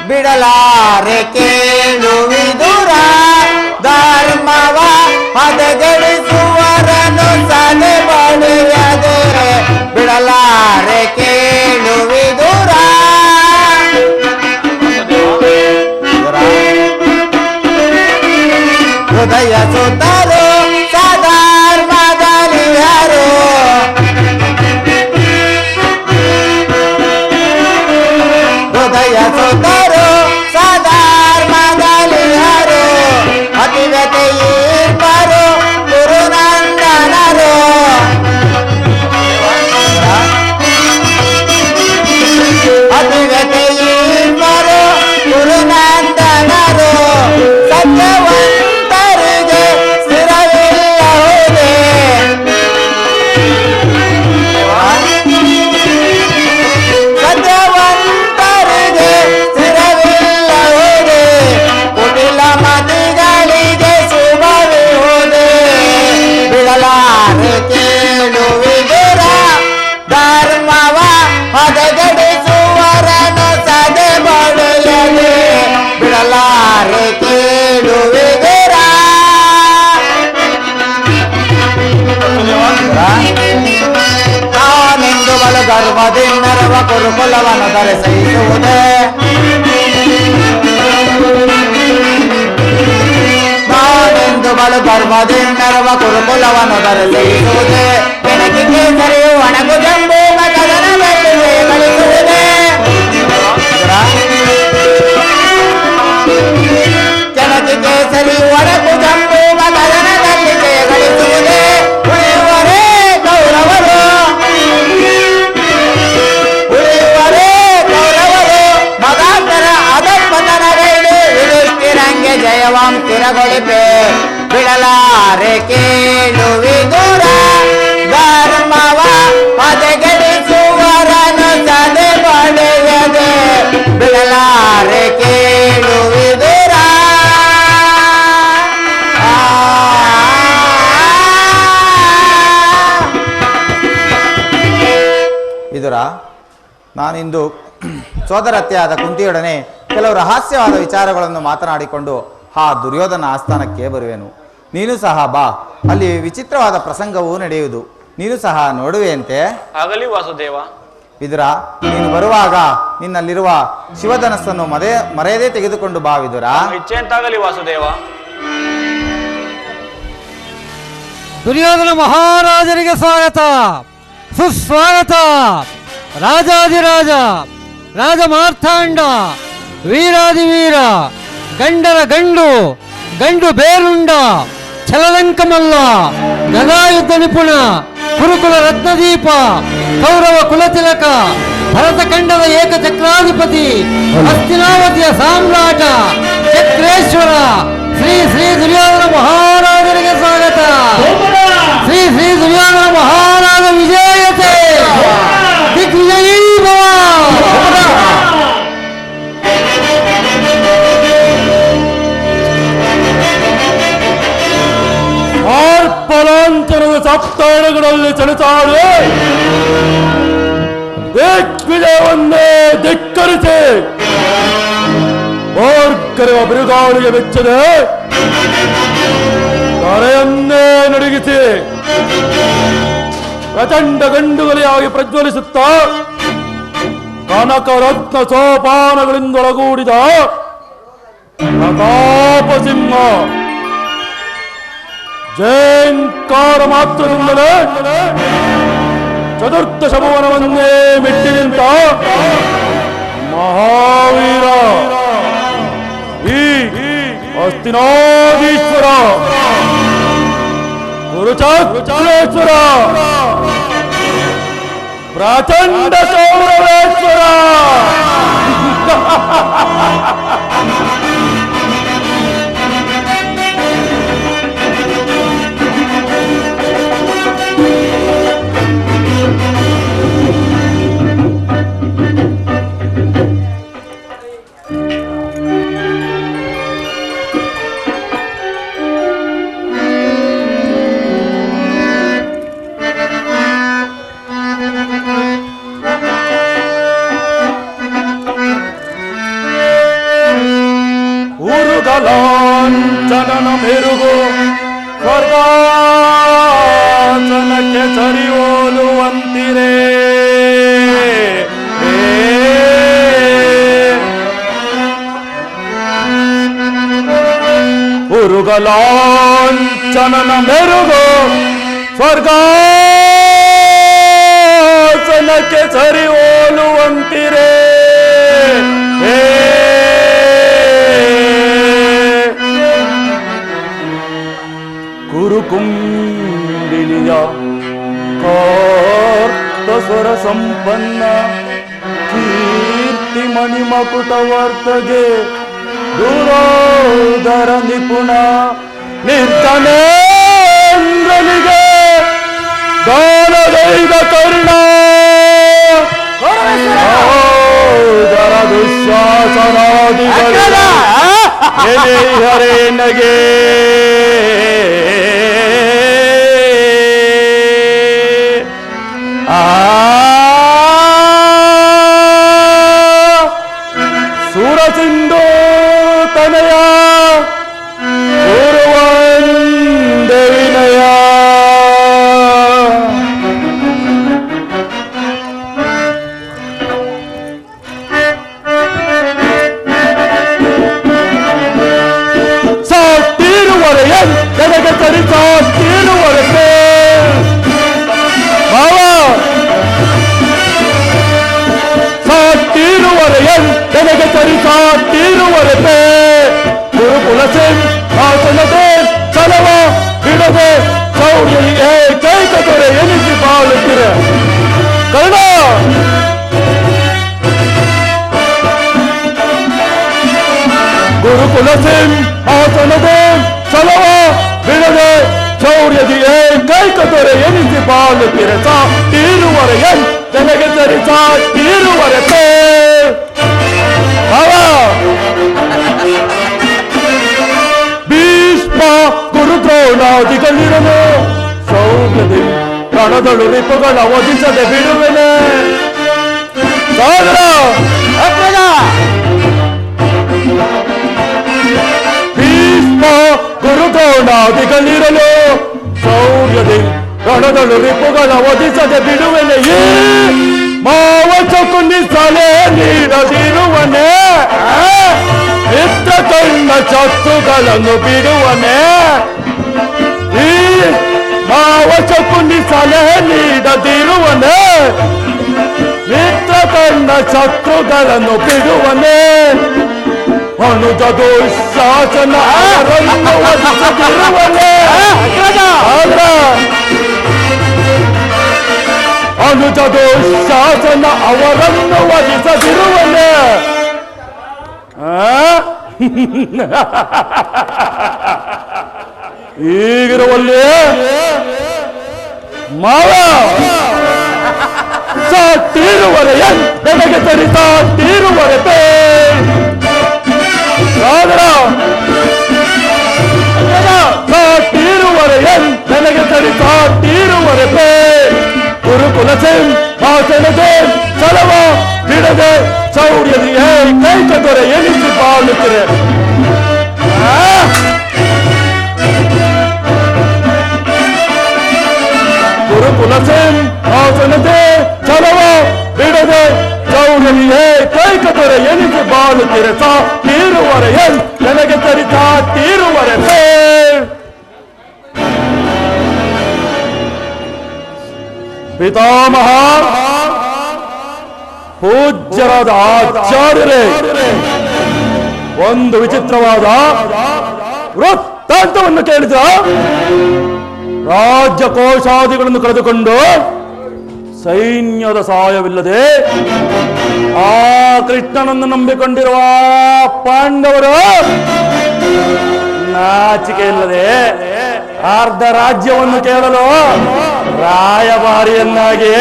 ಬಿಡಲಾರೆ ಕೇಳುವಿದುರ ಧರ್ಮವ ಹದಗೆಡಿಸುವರನು ಸದೆ ಬಡಿಯದೆ. ಬಿಡಲಾರೆ ಕೇಳುವಿದುರ ಹೃದಯ ಸುತರು ಸಧರ್ಮದಲಿಯರು. ಹೃದಯ ಸುತರು ಸಧರ್ಮದಲಿಯರು. ಅತಿವ್ಯತೆಯೀರ್ಪರು ಗುರುನಂದನರು. ಅತಿವ್ಯತೆಯೀರ್ಪರು ಗುರುನಂದನರು. ಸತ್ಯವಂತರಿಗೆ ಸ್ಥಿರವಿಲ್ಲವುದೇ. ಸತ್ಯವಂತರಿಗೆ ಸ್ಥಿರವಿಲ್ಲವುದೇ. ಕುಟಿಲ ಮತಿಗಳಿಗೆ ಶುಭವಿರುವುದೇ. ಬಿಡಲಾರೆ ಕೇಳುವಿದುರ ಧರ್ಮವ ಹದಗೆಡಿಸುವರನು ಸದೆ ಬಡಿಯದೆ. ಬಿಡಲಾರೆ ಕೇಳುವಿದುರ. ನಾನೆಂದು ಬಲು ಗರ್ವದಿಂದರುವ ಕುರುಕುಲವನ್ನು ಧರಿಸುವುದೇ. ನಾನೆಂದು ಬಲು ಗರ್ವದಿಂದರುವ ಕುರುಕುಲವನ್ನು ಧರಿಸುವುದೇ. ಬೆಳಕಿಗೆ ಸರಿಯು ಒಣಗು ಜಂಬೂ ಕದನ ಬೆಟ್ಟಿಗೆ ಗಳಿಸುವುದೇ. ಕೆಳಕಿಗೆ ಸರಿ ಒಣಗು ಜಂಬೂ ಕದನದಲ್ಲಿ ಗಳಿಸುವುದೇ. ಉಳಿಯುವರೇ ಕೌರವರು. ಉಳಿಯುವರೇ ಕೌರವರು. ಮಗಾಂತರ ಅಧಪತನಗೈದು ಯುಧಿಷ್ಠಿರಂಗೆ ಜಯವಾಂ ಸ್ಥಿರಗೊಳಿಪೆ. ಬಿಡಲಾರೆ ಕೇಳುವಿದುರ ಧರ್ಮವ ಹದಗೆಡಿಸುವರನು ಸದೆ ಬಡಿಯದೆ. ಬಿಡಲಾರೆ ಕೇಳುವಿದುರ. ಇದರ ನಾನಿಂದು ಸೋದರತ್ತೆಯಾದ ಕುಂತಿಯೊಡನೆ ಕೆಲವು ರಹಸ್ಯವಾದ ವಿಚಾರಗಳನ್ನು ಮಾತನಾಡಿಕೊಂಡು ಆ ದುರ್ಯೋಧನ ಆಸ್ಥಾನಕ್ಕೆ ಬರುವೆನು. ನೀನು ಸಹ ಬಾ. ಅಲ್ಲಿ ವಿಚಿತ್ರವಾದ ಪ್ರಸಂಗವೂ ನಡೆಯುವುದು. ನೀನು ಸಹ ನೋಡುವೆಯಂತೆ. ಆಗಲಿ ವಾಸುದೇವ. ವಿದುರ, ನೀನು ಬರುವಾಗ ನಿನ್ನಲ್ಲಿರುವ ಶಿವಧನಸ್ಸನ್ನು ಮರೆಯದೇ ತೆಗೆದುಕೊಂಡು ಬಾ ವಿದುರ. ಇಚ್ಛೆಯಂತಾಗಲಿ ವಾಸುದೇವ. ದುರ್ಯೋಧನ ಮಹಾರಾಜರಿಗೆ ಸ್ವಾಗತ, ಸುಸ್ವಾಗತ. ರಾಜಾದಿರಾಜ, ರಾಜ ಮಾರ್ಥಾಂಡ, ವೀರಾದಿವೀರ, ಗಂಡರ ಗಂಡು, ಗಂಡು ಬೇರುಂಡ, ಛಲಲಂಕಮಲ್ಲ, ಗದಾಯುದ್ಧ ನಿಪುಣ, ಕುರುಕುಲ ರತ್ನದೀಪ, ಕೌರವ ಕುಲತಿಲಕ, ಭರತಖಂಡದ ಏಕಚಕ್ರಾಧಿಪತಿ, ಹಸ್ತಿನಾವತಿಯ ಸಾಮ್ರಾಟ, ಚಕ್ರೇಶ್ವರ, ಶ್ರೀ ಶ್ರೀ ದುರ್ಯೋಧನ ಮಹಾರಾಜರಿಗೆ ಸ್ವಾಗತ. ಶ್ರೀ ಶ್ರೀ ದುರ್ಯೋಧನ ಮಹಾರಾಜ ವಿಜಯತೆ. ದಿಗ್ವಿಜಯೀ ಭವ. ಪಲಾಂತರದ ಸಪ್ತಾಹಗಳಲ್ಲಿ ಚಲಿಸಾಡಿ ದಿಗ್ವಿಜಯವನ್ನೇ ಧಿಕ್ಕರಿಸಿ ಓರ್ಗರುವ ಬಿರುಗಾಳಿಗೆ ಬೆಚ್ಚದೆ ತಲೆಯನ್ನೇ ನಡುಗಿಸಿ ಪ್ರಚಂಡ ಗಂಡುಗಲಿಯಾಗಿ ಪ್ರಜ್ವಲಿಸುತ್ತಾ ಕನಕ ರತ್ನ ಸೋಪಾನಗಳಿಂದೊಳಗೂಡಿದ ಪ್ರತಾಪ ಸಿಂಹ ಜಯಂಕಾರ ಮಾತ್ರದಿಂದಲೇ ಚತುರ್ಥ ಶಮವನವನ್ನೇ ಮೆಟ್ಟಿ ನಿಂತ ಮಹಾವೀರ ಈ ಹಸ್ತಿನಾದೀಶ್ವರ ಗುರುಚಕ್ರೇಶ್ವರ ಪ್ರಚಂಡ ಕೌರವೇಶ್ವರ ಲಾಂಛನನ ಮೆರುಗು ಸ್ವರ್ಗಾಸನಕ್ಕೆ ಸರಿಯೋಲುವಂತಿರೇ ಉರುಗಲಾಂಛನನ ಮೆರುಗು ಸ್ವರ್ಗಾಸನಕ್ಕೆ ಸರಿಯೋಲುವಂತಿರೇ ಕುರುಕುಂಬಿನಿಯ ಕಾರ್ತಸ್ವರ ಸಂಪನ್ನ ಕೀರ್ತಿ ಮಣಿಮಕುಟವರ್ತಗೆ ದುರೋದರ ನಿಪುಣ ನಿರ್ಧನೇಂದ್ರನಿಗೆ ದಾನದೈದ ಕರುಣ ದರ ದುಶ್ಯಾಸನಾದಿಗಳು ಹರೇನಗೆ ಸೂರಸಿಂಧು ತನಯ ಗುರುವಂದೆ ವಿನಯ ಸಾಟಿರುವರೆ ನನಗೆ ಸರಿ ಸಾಟಿರುವರೆ ಭಾವ ಸಾಟಿರುವರೆಯನ್ ನನಗೆ ಸರಿ ಸಾಟಿರುವರೆ ಗುರುಕುಲ ಸಿಂಹಾಸನದೆ ಚಲವ ಬಿಡದೆ ಸೌರ್ಯ ಏಕೈಕ ದೊರೆ ಎನಿಸಿ ಬಾಳುತ್ತಿರೆ ಕರ್ಣ ಗುರುಕುಲ ಸಿಂಹಾಸನದೆ ಚಲವ ಬಿಡದೆ ಶೌರ್ಯದಿ ಏಕೈಕ ದೊರೆ ಎನಿಸಿ ಬಾಳುತ್ತಿರೆ ಸಾಟಿರುವರೆಯನ್ ನನಗೆ ಸರಿ ಸಾಟಿರುವರೆ ಭೀಷ್ಮ ಗುರುದ್ರೋಣಾದಿಗಳಿರಲು ಶೌರ್ಯದಿ ರಣದಳು ರಿಪುಗಳ ವಧಿಸದೆ ಬಿಡುವೆನೆ ಸಾಗರ ಭೀಷ್ಮ ಗುರುದ್ರೋಣಾದಿಗಳಿರಲು ಶೌರ್ಯದಿ ರಣದಳು ರಿಪುಗಳ ವಧಿಸದೆ ಬಿಡುವೆನೆ ಮಾವ ಚಕುನಿಸಲೇ ನೀಡದಿರುವನೆ ಮಿತ್ರ ಕಣ್ಣ ಚತ್ತುಗಳನ್ನು ಬಿಡುವನೆ ಈ ಮಾವ ಚಕುನಿಸಲೇ ನೀಡದಿರುವನೆ ಮಿತ್ರ ಕಣ್ಣ ಶತ್ರುಗಳನ್ನು ಬಿಡುವನೆ ಅನುಜ ದುಶ್ಯಾಸನ ಅವರನ್ನು ವಧಿಸದಿರುವನೆ ಅನುಜ ದುಶ್ಯಾಸನ ಅವರನ್ನು ವಧಿಸದಿರುವನೆ ಈಗಿರುವಲ್ಲಿ ಮಾವ ಸಾಟಿರುವರೆ ನನಗೆ ಸರಿ ಸಾಟಿರುವರೆ ಸಾಟಿರುವರೆ ನನಗೆ ಸರಿ ಸಾಟಿರುವರೆ ಗುರುಕುಲ ಸಿಂಹಾಸನದೆ ಚಲವ ಬಿಡದೆ ಶೌರ್ಯದಿ ಏಕೈಕ ದೊರೆ ಎನಿಸಿ ಬಾಳುತ್ತಿರೆ ಗುರುಕುಲ ಸಿಂಹಾಸನದೆ ಚಲವ ಬಿಡದೆ ಶೌರ್ಯದಿ ಏಕೈಕ ದೊರೆ ಎನಿಸಿ ಬಾಳುತ್ತಿರೆ ಸಾಟಿರುವರೆ ನನಗೆ ಸರಿ ಸಾಟಿರುವರೆ ಪಿತಾಮಹ ಪೂಜ್ಯರಾದ ಆಚಾರ್ಯರೇ ಒಂದು ವಿಚಿತ್ರವಾದ ವೃತ್ತಾಂತವನ್ನು ಕೇಳಿದ ರಾಜ್ಯ ಕೋಶಾದಿಗಳನ್ನು ಕಳೆದುಕೊಂಡು ಸೈನ್ಯದ ಸಹಾಯವಿಲ್ಲದೆ ಆ ಕೃಷ್ಣನನ್ನು ನಂಬಿಕೊಂಡಿರುವ ಪಾಂಡವರು ನಾಚಿಕೆ ಇಲ್ಲದೆ ಅರ್ಧ ರಾಜ್ಯವನ್ನು ಕೇಳಲು ರಾಯಭಾರಿಯನ್ನಾಗಿ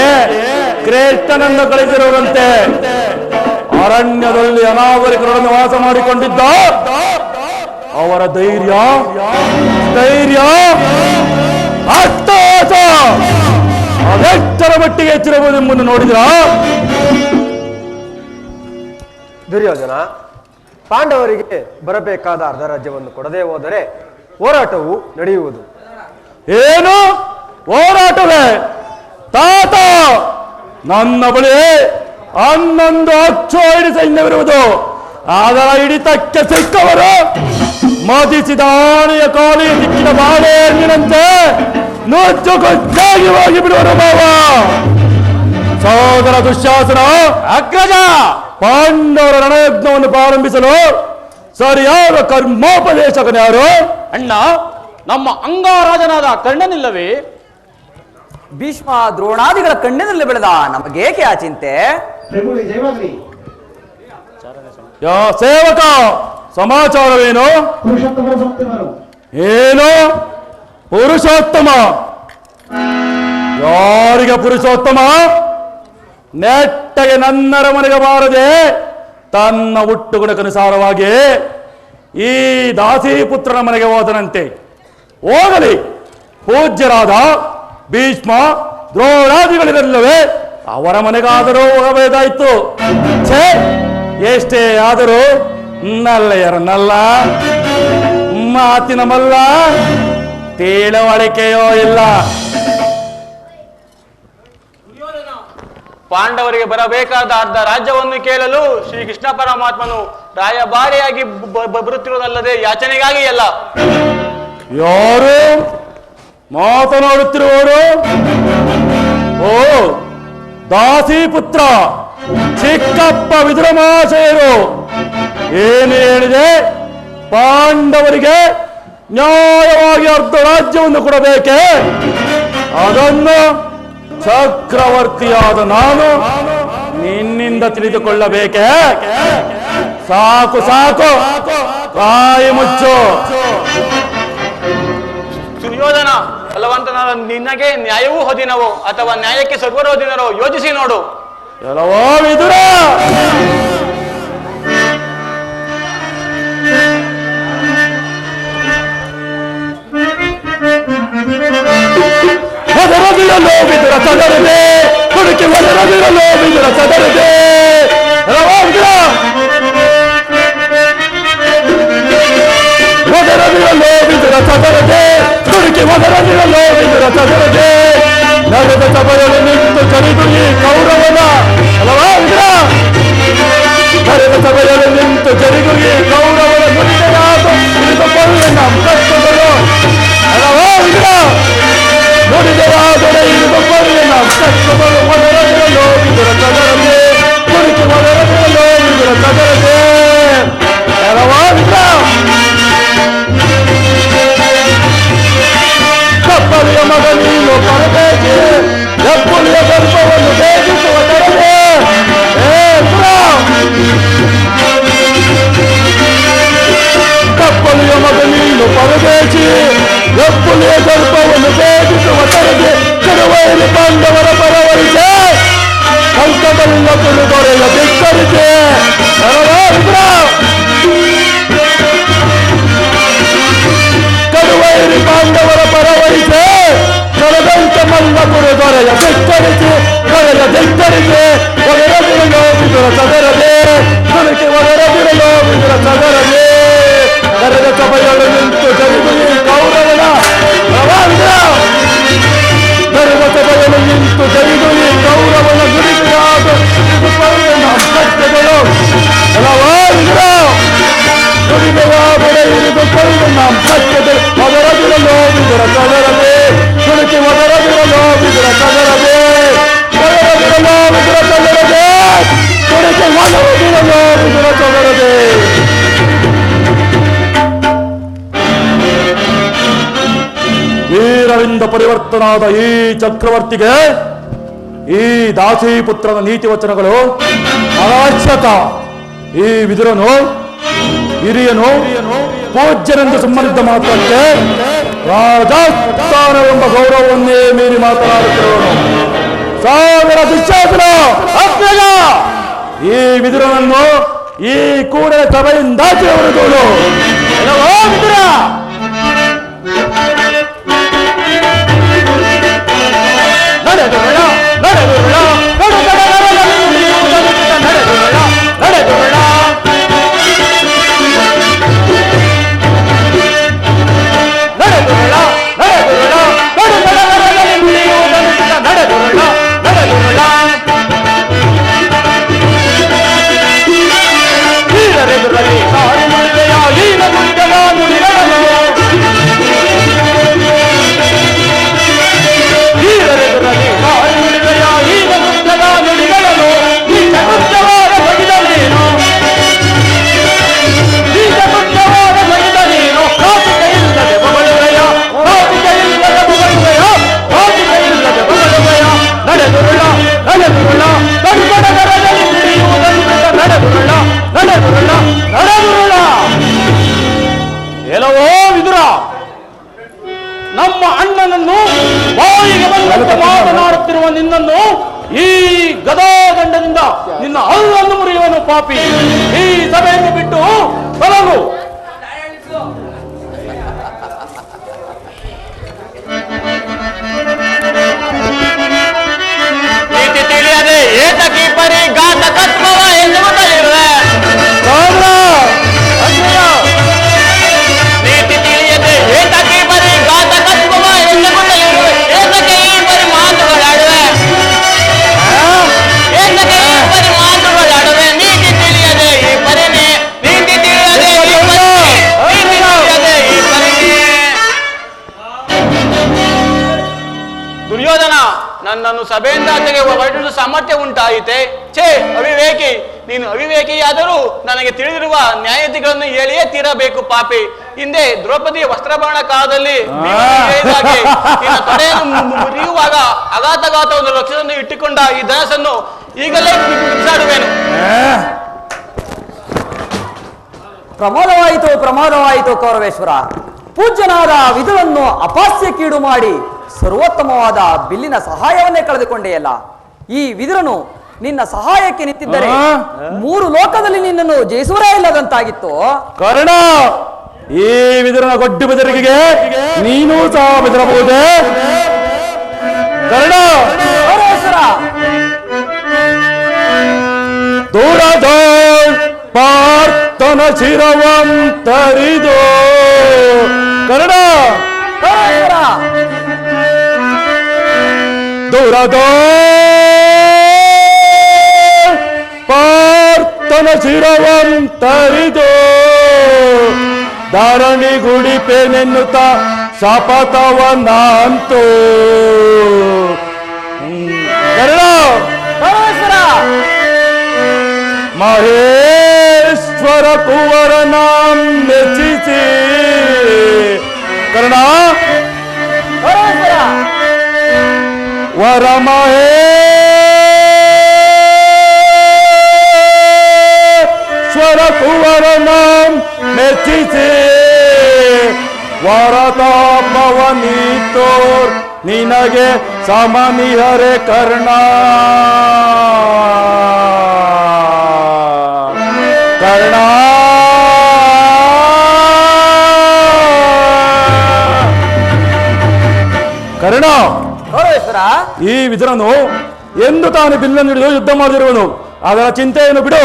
ಕೃಷ್ಣನನ್ನು ಕಳಿಸಿರುವಂತೆ ಅರಣ್ಯದಲ್ಲಿ ಅನಾಗರಿಕರನ್ನು ವಾಸ ಮಾಡಿಕೊಂಡಿದ್ದ ಅವರ ಧೈರ್ಯ ಅಟ್ಟಹಾಸ ಅದೆಷ್ಟರ ಮಟ್ಟಿಗೆ ಹೆಚ್ಚಿರಬಹುದೆಂಬುದನ್ನು ನೋಡಿದ್ರ ದುರ್ಯೋಧನ, ಪಾಂಡವರಿಗೆ ಬರಬೇಕಾದ ಅರ್ಧ ರಾಜ್ಯವನ್ನು ಕೊಡದೆ ಹೋದರೆ ಹೋರಾಟವು ನಡೆಯುವುದು. ಏನು ಹೋರಾಟವೇ? ತಾತ, ನನ್ನ ಬಳಿ 11 ಅಕ್ಷೋಹಿಣಿ ಸೈನ್ಯವಿರುವುದು. ಅದರ ಹಿಡಿತಕ್ಕೆ ಸಿಕ್ಕವರು ಮದಿಸಿದ ಆನೆಯ ಕಾಲಿಗೆ ಸಿಕ್ಕಿದ ಬಾಳೆಹಣ್ಣಿನಂತೆ ನುಜ್ಜು ಕೊಚ್ಚಾಗಿ ಹೋಗಿ ಬಿಡುವರು ಮಾವ. ಸೋದರ ದುಶ್ಯಾಸನ, ಅಗ್ರಜ, ಪಾಂಡವರ ರಣಯಜ್ಞವನ್ನು ಪ್ರಾರಂಭಿಸಲು ಸರಿಯಾದ ಕರ್ಮೋಪದೇಶಕನು ಯಾರು? ಅಣ್ಣ, ನಮ್ಮ ಅಂಗರಾಜನಾದ ಕರ್ಣನಿಲ್ಲವೇ? ಭೀಷ್ಮ ದ್ರೋಣಾದಿಗಳ ಕಣ್ಣಿನಲ್ಲಿ ಬೆಳೆದ ನಮಗೇಕೆ ಆ ಚಿಂತೆ? ಯಾ ಸೇವಕ, ಸಮಾಚಾರವೇನು? ಏನು ಪುರುಷೋತ್ತಮ? ಯಾರಿಗೆ ಪುರುಷೋತ್ತಮ? ನೆಟ್ಟಗೆ ನನ್ನರ ಮನೆಗೆ ಬಾರದೆ ತನ್ನ ಹುಟ್ಟುಗುಣಕ್ಕನುಸಾರವಾಗಿ ಈ ದಾಸಿಪುತ್ರನ ಮನೆಗೆ ಹೋದನಂತೆ. ಹೋಗಲಿ, ಪೂಜ್ಯರಾದ ಭೀಷ್ಮ ದ್ರೋಣಾದಿಗಳಿರಲಿಲ್ಲವೇ? ಅವರ ಮನೆಗಾದರೂ ಹೋಗಬೇಕಾಯಿತು. ಛೇ, ಎಷ್ಟೇ ಆದರೂ ನಲ್ಲೆಯರನ್ನಲ್ಲ, ಮಾತಿನ ಮಲ್ಲ, ತಿಳುವಳಿಕೆಯೋ ಇಲ್ಲ. ಪಾಂಡವರಿಗೆ ಬರಬೇಕಾದ ಅರ್ಧ ರಾಜ್ಯವನ್ನು ಕೇಳಲು ಶ್ರೀಕೃಷ್ಣ ಪರಮಾತ್ಮನು ರಾಯಭಾರಿಯಾಗಿ ಬರುತ್ತಿರುವುದಲ್ಲದೆ ಯಾಚನೆಗಾಗಿ ಅಲ್ಲ. ಯಾರು ಮಾತನಾಡುತ್ತಿರುವವರು? ಓ, ದಾಸಿಪುತ್ರ ಚಿಕ್ಕಪ್ಪ ವಿದುರಮಾಶಯರು. ಏನು ಹೇಳಿದೆ? ಪಾಂಡವರಿಗೆ ನ್ಯಾಯವಾಗಿ ಅರ್ಧ ರಾಜ್ಯವನ್ನು ಕೊಡಬೇಕೆ? ಅದನ್ನು ಚಕ್ರವರ್ತಿಯಾದ ನಾನು ನಿನ್ನಿಂದ ತಿಳಿದುಕೊಳ್ಳಬೇಕೆ? ಸಾಕು ಸಾಕು, ಬಾಯಿ ಮುಚ್ಚು. ಸುಯೋಧನ, ಬಲವಂತನಾದ ನಿನಗೆ ನ್ಯಾಯವೂ ಹೊದಿನವೋ ಅಥವಾ ನ್ಯಾಯಕ್ಕೆ ಸರ್ವರು ಹೊದಿನರೋ ಯೋಚಿಸಿ ನೋಡು. ಎಲ್ಲವೋ ವಿದುರ, ಹೊದರದಿರಲೋ ವಿದುರ ಸದರದೆ, ಹುಡುಕಿ ಹೊದರದಿರಲೋ ವಿದುರ ಸದರದೆ. ಎಲ್ಲವೋ ವಿದುರ, ಹೊದರದಿರಲೋ ವಿದುರ ಸದರದೆ, ಹುಡುಕಿ ಹೊದರದಿರಲೋ ವಿದುರ ಸದರದೆ. ನಡೆದ ಸಭೆಯಲ್ಲಿ ನಿಂತು ಚರಿದು ಈ ಕೌರವನ. ಅಲ್ಲವಾ ವಿದುರ, ನಡೆದ ಸಭೆಯಲ್ಲಿ ನಿಂತು ಚರಿದು ಈ ಕೌರವನ ನುಡಿದೆಯಾದ ಹಿಡಿದುಕೊಳ್ಳಿ ನಮ್ಮ ಕಷ್ಟಗಳು. ಅಲ್ಲವಾ ವಿದುರ, ನುಡಿದೆಯಾದರೆ ಹಿಡಿದುಕೊಳ್ಳಿ ನಮ್ಮ ಕಷ್ಟಗಳು. ಮೊದಲದಿರಲೋ ವಿದುರ ಸದರದೆ, ಹುಡುಕಿ ಮೊದಲದಿರಲೋ ವಿದುರ ಸದರದೆ. ಅಲ್ಲವಾ ವಿದುರ, ಕಪ್ಪಲಿಯ ಮಗ ನೀನು ಪರದೇಶಿ, ಎಪ್ಪುಲಿಯ ಗರ್ಭವನ್ನು ಬೇಗಿಸುವ ತರದೆ. ಕಪ್ಪಲಿಯ ಮಗ ನೀನು ಪರದೇಶಿ, ಎಪ್ಪುಲಿಯ ಗರ್ಭವನ್ನು ಬೇಗಿಸುವ ತರದೆ. ಕಡುವೈಲಿ ಪಾಂಡವರ ಪರವರಿಸೆ, ಕಂಕದಲ್ಲ ತುಳುಗೊರೆಯ ಧಿಕ್ಕರಿಸೆ. ಕಡುವೈರಿ ಪಾಂಡವರ ಪರವರಿಸೆ, ಕಳೆದಂತ ಮಲ್ಲ ಕುರುದೊರೆಯ ಧಿಕ್ಕರಿಸಿ, ಕಳೆಯ ಧಿಕ್ಕರಿಸಿ. ಒದರದಿರಲೋ ವಿದುರ ಸದರದೆ, ತುಳುಕಿ ಒದರದಿರಲೋ ವಿದುರ ಸದರದೆ. ಕರೆದ ಸಭೆಯಲ್ಲಿ ನಿಂತು ಜರಿದು ಈ ಕೌರವನ. ಕರೆದ ಸಭೆಯಲ್ಲಿ ನಿಂತು ಜರಿದು ಈ ಕೌರವನ ನುಡಿದೆಯಾದ ನಮ್ಮ ಕಷ್ಟಗಳು. ಅಲ್ಲವಾ ವಿದುರ, ನುಡಿದೆಯಾದರೆ ಹಿಡಿದುಕೊಳ್ಳು ನಮ್ಮ ಕಷ್ಟಗಳು. ಒದರದಿರಲೋ ವಿದುರ ಸದರದೆ, ತುಳುಕಿ ಒದರದಿರಲೋ ವಿದುರ ಸದರದೆ. ಒದರದಿರಲೋ ವಿದುರ ಸದರದೆ, ತುಳುಕಿ ಒದರದಿರಲೋ ವಿದುರ ಸದರದೆ. ಧರ್ಮನಿಷ್ಠನಾದ ಈ ಚಕ್ರವರ್ತಿಗೆ ಈ ದಾಸಿಪುತ್ರನ ನೀತಿ ವಚನಗಳು ಅವಶ್ಯಕ. ಈ ವಿದುರನು ಹಿರಿಯನು ಪೂಜ್ಯನೆಂದು ಸುಮ್ಮನಿದ್ದ ಮಾತ್ರಕ್ಕೆ ರಾಜಸ್ಥಾನವೆಂಬ ಗೌರವವನ್ನೇ ಮೀರಿ ಮಾತನಾಡುತ್ತಿರುವನು. ಸಾವಿರ ದುಶ್ಯಾಸನ ಅಗ್ರಜ, ಈ ವಿದುರನನ್ನು ಈ ಕೂಡಲೇ ಸಭೆಯಿಂದಾಚೆ ಹೊರದೋಡು. ವಿದುರ ನಡೆದುಗಳ ನಡೆದುಗಳ ಎಲ್ಲವೋ ವಿದುರ, ನಮ್ಮ ಅಣ್ಣನನ್ನು ಬಾಯಿಗೆ ಬಂದಂತೆ ಮಾತನಾಡುತ್ತಿರುವ ನಿನ್ನನ್ನು ಈ ಗದಾದಂಡದಿಂದ ನಿನ್ನ ಹಲ್ಲನ್ನು ಮುರಿಯುವನು ಪಾಪಿ. ಈ ಸಭೆಯನ್ನು ಬಿಟ್ಟು ತೊಲಗು. ನೀತಿ ತಿಳಿಯದೆ ಏತಕಿ ಪರಿ ಘಾತಕತ್ವವ ಎನ್ನುವುದಲ್ಲಿರುವೆ. ನೀತಿ ತಿಳಿಯದೆ ಏತಕಿ ಪರಿ ಘಾತಕತ್ವವ ಎನ್ನುವುದಲ್ಲಿರುವೆ. ಏತಕ್ಕೆ ಈ ಪರಿ ಮಾತುಗಳಾಡುವೆ? ಏತಕ್ಕೆ ಈ ಪರಿ ಮಾತುಗಳಾಡುವೆ? ನೀತಿ ತಿಳಿಯದೆ ಈ ಪರಿನೇ, ನೀತಿ ತಿಳಿಯದೆ ಈ ಪರಿನೇ, ನೀತಿ ತಿಳಿಯದೆ ಈ ಪರಿನೇ. ದುರ್ಯೋಧನ, ನನ್ನನ್ನು ಸಭೆಯಿಂದಾಚೆಗೆ ಹೊರಟಿರುವ ಸಾಮರ್ಥ್ಯ ಉಂಟಾಯಿತೆ. ಛೇ ಅವಿವೇಕಿ, ನೀನು ಅವಿವೇಕಿಯಾದರೂ ನನಗೆ ತಿಳಿದಿರುವ ನ್ಯಾಯತಿಗಳನ್ನು ಹೇಳಿಯೇ ತೀರಬೇಕು ಪಾಪಿ. ಹಿಂದೆ ದ್ರೌಪದಿಯ ವಸ್ತ್ರಭರಣ ಕಾಲದಲ್ಲಿ ಹೇಳಿದಾಗೆ ನಿನ್ನ ತೊಡೆಯನ್ನು ಮುರಿಯುವಾಗ ಅಗಾತಗಾತವನ್ನು ರಕ್ಷಣೆಯನ್ನು ಇಟ್ಟುಕೊಂಡ ಈ ಧನಸನ್ನು ಈಗಲೇ ಬಿಸಾಡುವೆನು. ಪ್ರಮಾದವಾಯಿತು ಕೌರವೇಶ್ವರ. ಪೂಜ್ಯನಾದ ವಿದುರನ್ನು ಅಪಾಸ್ಯಕ್ಕೀಡು ಮಾಡಿ ಸರ್ವೋತ್ತಮವಾದ ಬಿಲ್ಲಿನ ಸಹಾಯವನ್ನೇ ಕಳೆದುಕೊಂಡೆಯಲ್ಲ. ಈ ವಿದುರನು ನಿನ್ನ ಸಹಾಯಕ್ಕೆ ನಿಂತಿದ್ದರೆ 3 ಲೋಕದಲ್ಲಿ ನಿನ್ನನ್ನು ಜಯಿಸುವರೇ ಇಲ್ಲದಂತಾಗಿತ್ತು. ಕರ್ಣ, ಈ ವಿದುರನ ಗೊಡ್ಡು ಬೆದರಿಕೆಗೆ ನೀನೂ ಸಹ ಬೆದರಬಹುದೇ? ಕರ್ಣ, ದೂರದ ಪಾರ್ಥನ ಶಿರವಂತರಿದು. ಕರ್ಣ, ದೂರದ ಪಾರ್ಥನ ಶಿರವಂತರಿದು ಧರಣಿ ಗುಡಿಪೆನೆನ್ನುತ್ತ ಶಪಥವನ್ನಂತು. ಮಹೇಶ್ವರ ಕುವರನ ಮೆಚ್ಚಿಸಿ. ಕರ್ಣ, ವರ ಮಹೇಶ್ವರ ಕುವರನ ಮೆಚ್ಚಿಸಿ ವರತಾಪವನೀತೋರ್ ನಿನಗೆ ಸಮನಿಹರೆ ಕರ್ಣ. ಕರ್ಣ, ಕರ್ಣ, ಈ ವಿದುರನು ಎಂದು ತಾನು ಬಿಲ್ಲನ್ನು ಹಿಡಿದು ಯುದ್ಧ ಮಾಡಿರುವನು. ಅದರ ಚಿಂತೆಯನ್ನು ಬಿಡು.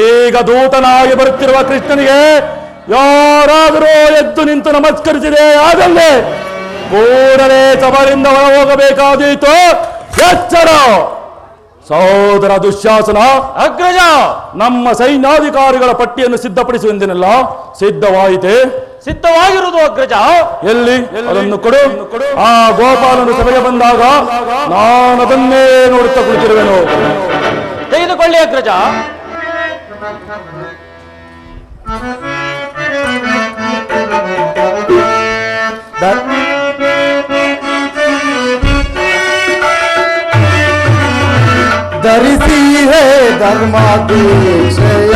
ಈಗ ದೂತನಾಗಿ ಬರುತ್ತಿರುವ ಕೃಷ್ಣನಿಗೆ ಯಾರಾದರೂ ಎದ್ದು ನಿಂತು ನಮಸ್ಕರಿಸಿದೆ ಆದಲ್ಲಿ ಕೂಡಲೇ ಸಭೆಯಿಂದ ಹೊರ ಹೋಗಬೇಕಾದೀತು. ಎಚ್ಚರ. ಸಹೋದರ ದುಶ್ಯಾಸನ, ಅಗ್ರಜ, ನಮ್ಮ ಸೈನ್ಯಾಧಿಕಾರಿಗಳ ಪಟ್ಟಿಯನ್ನು ಸಿದ್ಧಪಡಿಸುವೆಂದೆನಲ್ಲ, ಸಿದ್ಧವಾಯಿತೆ? ಸಿದ್ಧವಾಗಿರುವುದು ಅಗ್ರಜ. ಎಲ್ಲಿ? ಅದನ್ನು ಕೊಡು. ಆ ಗೋಪಾಲನು ಸಭೆಗೆ ಬಂದಾಗ ನಾನು ಅದನ್ನೇ ನೋಡುತ್ತಾ ಕುಳಿತಿರುವೆನು. ತೆಗೆದುಕೊಳ್ಳಿ ಅಗ್ರಜ. ಧರಿಸಿ ಹೇ ಧರ್ಮ ದೀಕ್ಷೆಯ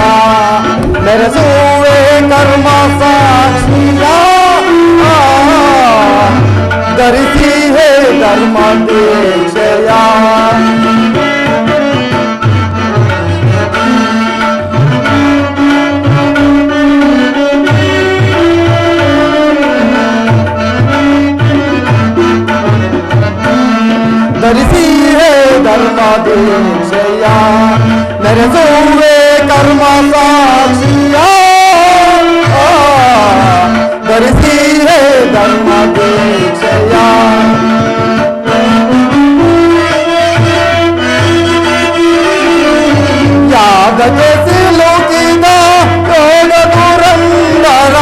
ಮೆರೆಸುವೆ ಕರ್ಮ ಸಾಕ್ಷಿಯ ಧರಿಸಿ ಹೇ ಧರ್ಮ ದೀಕ್ಷೆಯ ಧರಿಸಿ ಹೇ ಧರ್ಮ ದೀಕ್ಷೆಯ ನೆರೆಸುವೆ ಕರ್ಮ ಸಾಕ್ಷಿಯ ಧರಿಸಿ ಹೇ ಧರ್ಮ ದೀಕ್ಷೆಯ ಯಾಗಕ್ಕೆ ಸಿಲುಕಿದ ಯೋಗ ಪುರಂದರ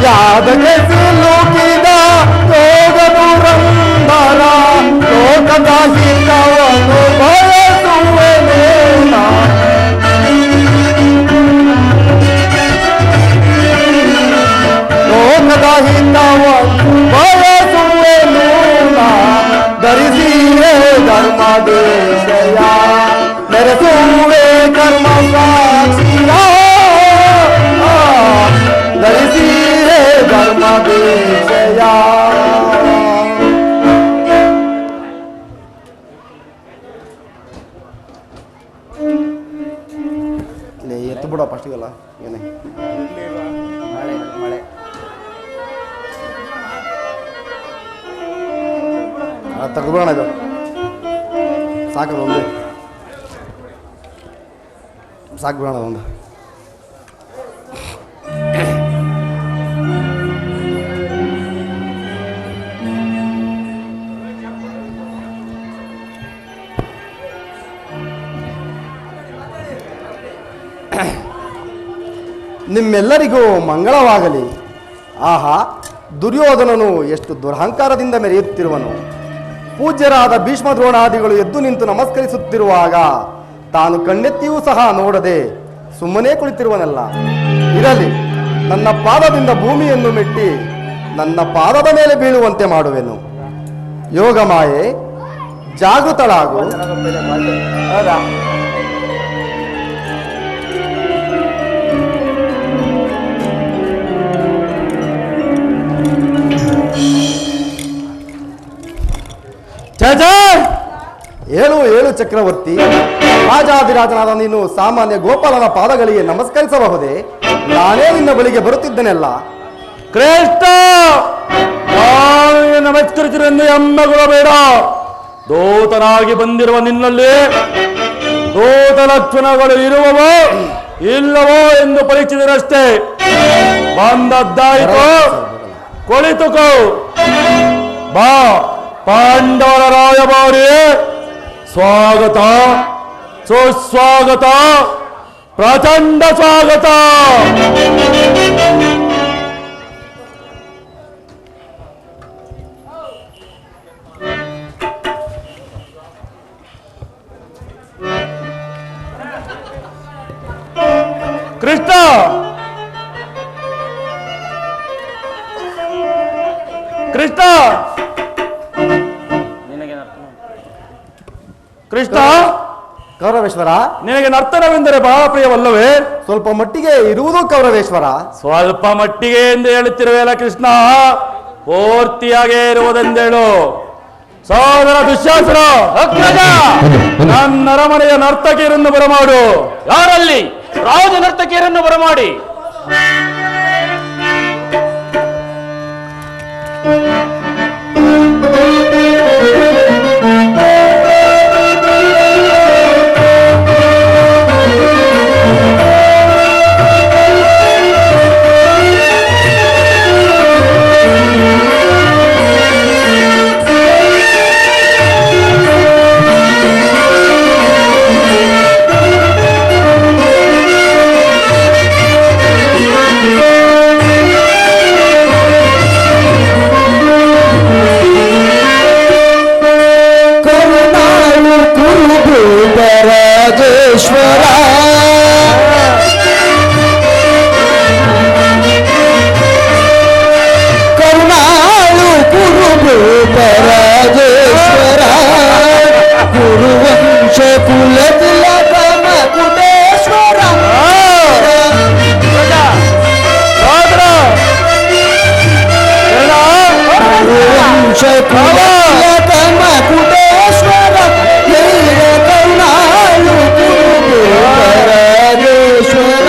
ಯಾದಕ್ಕೆ ಸಿಲುಕಿದ ಯೋಗ ಪುರಂದರ ಲೋಕದ ಹಿತವನ್ನು ಬಯಸುವೆನು ಲೋಕದ ಹಿತವನ್ನು ಬಯಸುವೆನು ಧರಿಸಿ ಧರ್ಮ ದೇಶಯ ನೆರೆಸುವೆ ಕರ್ಮ ಸಾಕ್ಷಿಯ ಧರಿಸಿ ಧರ್ಮ ದೇಶಯ ಎತ್ತು ಬಿಡೋ ಫಸ್ಟಿಗಲ್ಲ ಏನೇ ಮಳೆ ಮಳೆ ತೆಗೆದುಬಿಡೋಣ ಇದು ಸಾಕದು ಒಂದು ಸಾಕು ಬಿಡೋಣ ಒಂದು ನಿಮ್ಮೆಲ್ಲರಿಗೂ ಮಂಗಳವಾಗಲಿ. ಆಹಾ, ದುರ್ಯೋಧನನು ಎಷ್ಟು ದುರಹಂಕಾರದಿಂದ ಮೆರೆಯುತ್ತಿರುವನು. ಪೂಜ್ಯರಾದ ಭೀಷ್ಮ ದ್ರೋಣಾದಿಗಳು ಎದ್ದು ನಿಂತು ನಮಸ್ಕರಿಸುತ್ತಿರುವಾಗ ತಾನು ಕಣ್ಣೆತ್ತಿಯೂ ಸಹ ನೋಡದೆ ಸುಮ್ಮನೆ ಕುಳಿತಿರುವನಲ್ಲ. ಇರಲಿ, ನನ್ನ ಪಾದದಿಂದ ಭೂಮಿಯನ್ನು ಮೆಟ್ಟಿ ನನ್ನ ಪಾದದ ಮೇಲೆ ಬೀಳುವಂತೆ ಮಾಡುವೆನು. ಯೋಗಮಾಯೆ, ಜಾಗೃತಳಾಗು. ಏಳು ಏಳು ಚಕ್ರವರ್ತಿ, ರಾಜಾದಿರಾಜನಾದ ನೀನು ಸಾಮಾನ್ಯ ಗೋಪಾಲನ ಪಾದಗಳಿಗೆ ನಮಸ್ಕರಿಸಬಹುದೇ? ನಾನೇ ನಿನ್ನ ಬಳಿಗೆ ಬರುತ್ತಿದ್ದನೆಲ್ಲ. ಕೃಷ್ಣ, ನಮಸ್ಕರಿಸಿರೆಂದು ಹೆಮ್ಮೆಗೊಳ್ಳಬೇಡ. ದೂತನಾಗಿ ಬಂದಿರುವ ನಿನ್ನಲ್ಲಿ ದೂತ ಲಕ್ಷಣಗಳು ಇರುವವೋ ಇಲ್ಲವೋ ಎಂದು ಪರೀಕ್ಷಿಸಿರಷ್ಟೇ. ಬಂದದ್ದಾಯಿತು, ಕುಳಿತುಕೋ. ಬಾ ಪಾಂಡವರ ರಾಯಭಾರಿ, ಸ್ವಾಗತ ಸುಸ್ವಾಗತ, ಪ್ರಚಂಡ ಸ್ವಾಗತ. ಕೃಷ್ಣ, ಕೃಷ್ಣ, ಕೃಷ್ಣ, ಕೌರವೇಶ್ವರ, ನಿನಗೆ ನರ್ತನವೆಂದರೆ ಬಹಳ ಪ್ರಿಯವಲ್ಲವೇ? ಸ್ವಲ್ಪ ಮಟ್ಟಿಗೆ ಇರುವುದು ಕೌರವೇಶ್ವರ. ಸ್ವಲ್ಪ ಮಟ್ಟಿಗೆ ಎಂದು ಹೇಳುತ್ತಿರುವೆಯಲ್ಲ ಕೃಷ್ಣ, ಪೂರ್ತಿಯಾಗೇ ಇರುವುದೆಂದೇಳು. ಸೋದರ ದುಶ್ಯಾಸನ, ನನ್ನ ಅರಮನೆಯ ನರ್ತಕಿಯರನ್ನು ಬರಮಾಡು. ಯಾರಲ್ಲಿ? ರಾಜ ನರ್ತಕಿಯರನ್ನು ಬರಮಾಡಿ. ಮಕುಟೇಶ್ವರ ನೀರ ಕರುಣಾಳು ರಾಜೇಶ್ವರ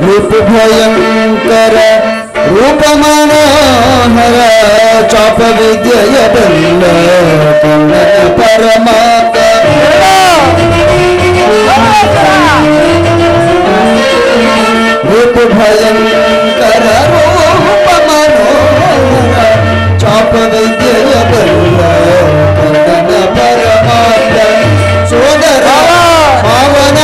ರೂಪ ಭಯಂಕರ ರೂಪ ಮನೋಹರ ಚಾಪ ವಿದ್ಯೆಯ ಬಲ್ಲ ಕನ್ನಡ ಪರಮಾತ ರೂಪ ಭಯಂಕರ ರೂಪ ಮನೋಹರ ಚಾಪ ವಿದ್ಯೆಯ ಬಲ್ಲ ಕನ್ನಡ ಪರಮಾತ ಸೋದರ ಪಾವನ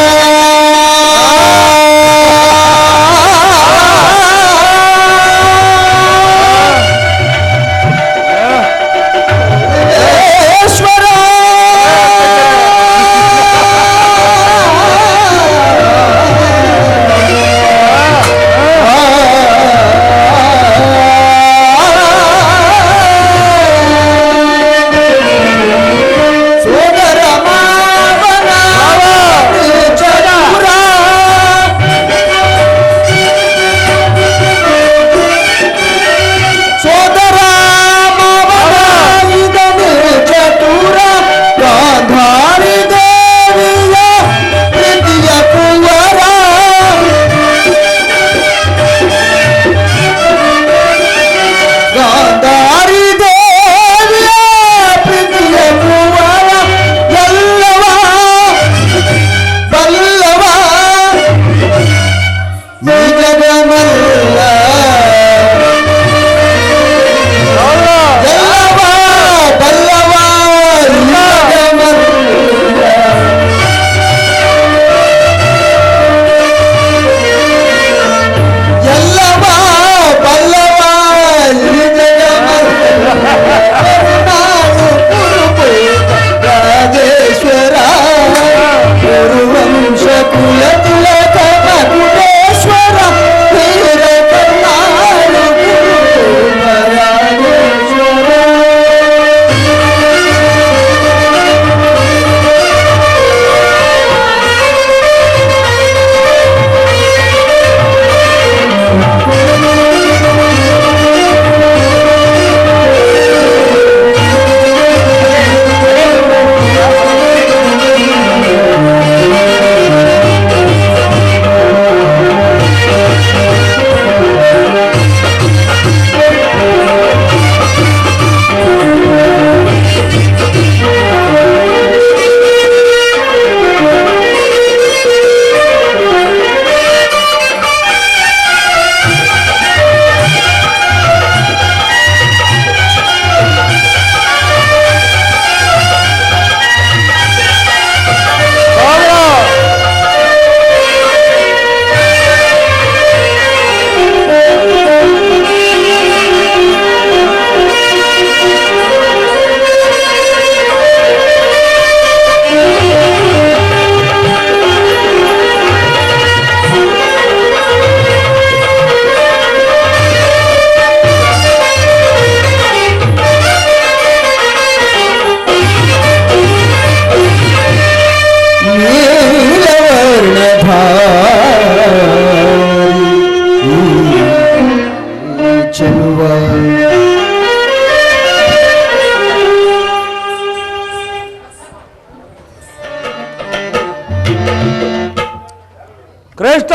ಶ್ರೇಷ್ಠ,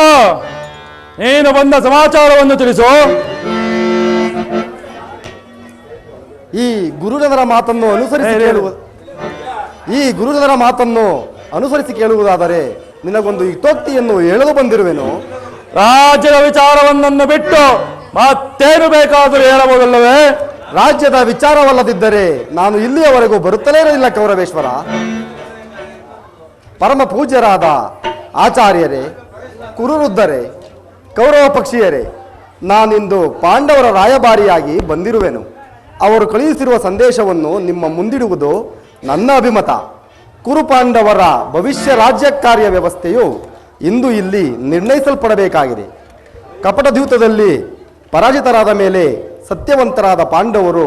ನೀನು ಬಂದ ಸಮಾಚಾರವನ್ನು ತಿಳಿಸು. ಈ ಗುರುಜನರ ಮಾತನ್ನು ಅನುಸರಿಸಿ ಕೇಳುವುದಾದರೆ ನಿನಗೊಂದು ಹಿತೋಕ್ತಿಯನ್ನು ಹೇಳಲು ಬಂದಿರುವೆನು. ರಾಜ್ಯದ ವಿಚಾರವನ್ನು ಬಿಟ್ಟು ಮತ್ತೇನು ಬೇಕಾದರೂ ಹೇಳಬಹುದಲ್ಲವೇ? ರಾಜ್ಯದ ವಿಚಾರವಲ್ಲದಿದ್ದರೆ ನಾನು ಇಲ್ಲಿಯವರೆಗೂ ಬರುತ್ತಲೇ ಇರಲಿಲ್ಲ ಕೌರವೇಶ್ವರ. ಪರಮ ಪೂಜ್ಯರಾದ ಆಚಾರ್ಯರೇ, ಕುರುವೃದ್ಧರೇ, ಕೌರವ ಪಕ್ಷೀಯರೇ, ನಾನಿಂದು ಪಾಂಡವರ ರಾಯಭಾರಿಯಾಗಿ ಬಂದಿರುವೆನು. ಅವರು ಕಳುಹಿಸಿರುವ ಸಂದೇಶವನ್ನು ನಿಮ್ಮ ಮುಂದಿಡುವುದು ನನ್ನ ಅಭಿಮತ. ಕುರುಪಾಂಡವರ ಭವಿಷ್ಯ ರಾಜ್ಯ ಕಾರ್ಯ ವ್ಯವಸ್ಥೆಯು ಇಂದು ಇಲ್ಲಿ ನಿರ್ಣಯಿಸಲ್ಪಡಬೇಕಾಗಿದೆ. ಕಪಟದ್ಯೂತದಲ್ಲಿ ಪರಾಜಿತರಾದ ಮೇಲೆ ಸತ್ಯವಂತರಾದ ಪಾಂಡವರು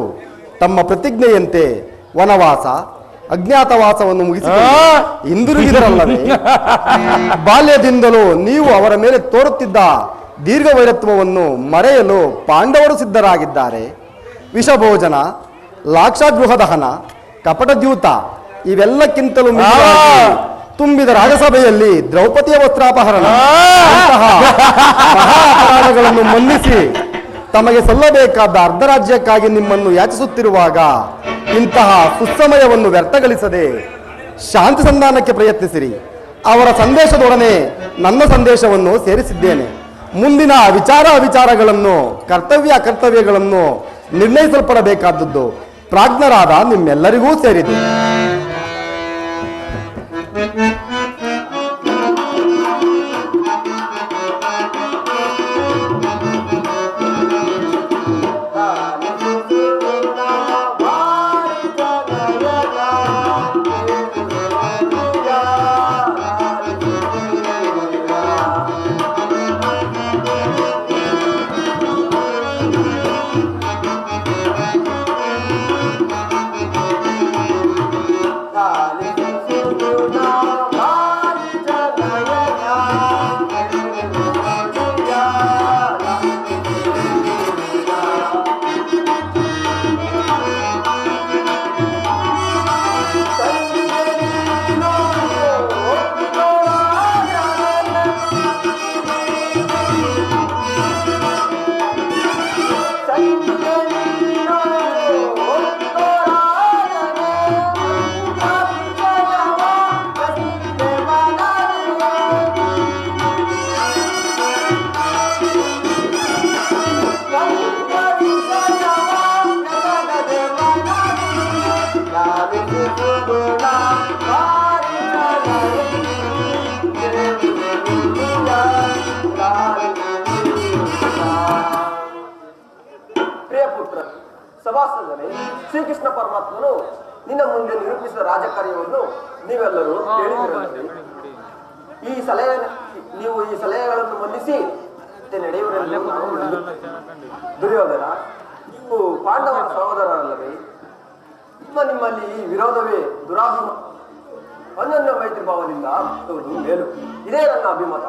ತಮ್ಮ ಪ್ರತಿಜ್ಞೆಯಂತೆ ವನವಾಸ ಅಜ್ಞಾತವಾಸವನ್ನು ಮುಗಿಸಿ ಹಿಂದಿರುಗಿದರಲ್ಲವೇ? ಬಾಲ್ಯದಿಂದಲೂ ನೀವು ಅವರ ಮೇಲೆ ತೋರುತ್ತಿದ್ದ ದೀರ್ಘವೈರತ್ವವನ್ನು ಮರೆಯಲು ಪಾಂಡವರು ಸಿದ್ಧರಾಗಿದ್ದಾರೆ. ವಿಷಭೋಜನ, ಲಾಕ್ಷಾಗೃಹ ದಹನ, ಕಪಟದ್ಯೂತ ಇವೆಲ್ಲಕ್ಕಿಂತಲೂ ಮಿಗಿಲಾಗಿ ತುಂಬಿದ ರಾಜಸಭೆಯಲ್ಲಿ ದ್ರೌಪದಿಯ ವಸ್ತ್ರಾಪಹರಣ ಇಂತಹ ಮಹಾ ಅಪರಾಧಗಳನ್ನು ಮನ್ನಿಸಿ ತಮಗೆ ಸಲ್ಲಬೇಕಾದ ಅರ್ಧರಾಜ್ಯಕ್ಕಾಗಿ ನಿಮ್ಮನ್ನು ಯಾಚಿಸುತ್ತಿರುವಾಗ ಇಂತಹ ಸುಸಮಯವನ್ನು ವ್ಯರ್ಥಗಳಿಸದೆ ಶಾಂತಿ ಸಂಧಾನಕ್ಕೆ ಪ್ರಯತ್ನಿಸಿರಿ. ಅವರ ಸಂದೇಶದೊಡನೆ ನನ್ನ ಸಂದೇಶವನ್ನು ಸೇರಿಸಿದ್ದೇನೆ. ಮುಂದಿನ ವಿಚಾರ ಅವಿಚಾರಗಳನ್ನು, ಕರ್ತವ್ಯ ಅಕರ್ತವ್ಯಗಳನ್ನು ನಿರ್ಣಯಿಸಲ್ಪಡಬೇಕಾದದ್ದು ಪ್ರಾಜ್ಞರಾದ ನಿಮ್ಮೆಲ್ಲರಿಗೂ ಸೇರಿದೆ. ಸಭಾಸದರೇ, ಶ್ರೀಕೃಷ್ಣ ಪರಮಾತ್ಮನು ನಿನ್ನ ಮುಂದೆ ನಿರೂಪಿಸಿದ ರಾಜಕಾರ್ಯವನ್ನು ನೀವೆಲ್ಲರೂ ಕೇಳಿದಿರಲಿ. ನೀವು ಈ ಸಲಹೆಗಳನ್ನು ಮನ್ನಿಸಿ ನಡೆಯುವರೆಲ್ಲರೂ ದುರ್ಯೋಧನ, ನೀವು ಪಾಂಡವರ ಸಹೋದರರಲ್ಲವೇ? ನಿಮ್ಮಲ್ಲಿ ಈ ವಿರೋಧವೇ ದುರಾಭಿಮಾನ, ಅನನ್ಯ ಮೈತ್ರಿ ಭಾವದಿಂದ ಮೇಲು. ಇದೇ ನನ್ನ ಅಭಿಮತ.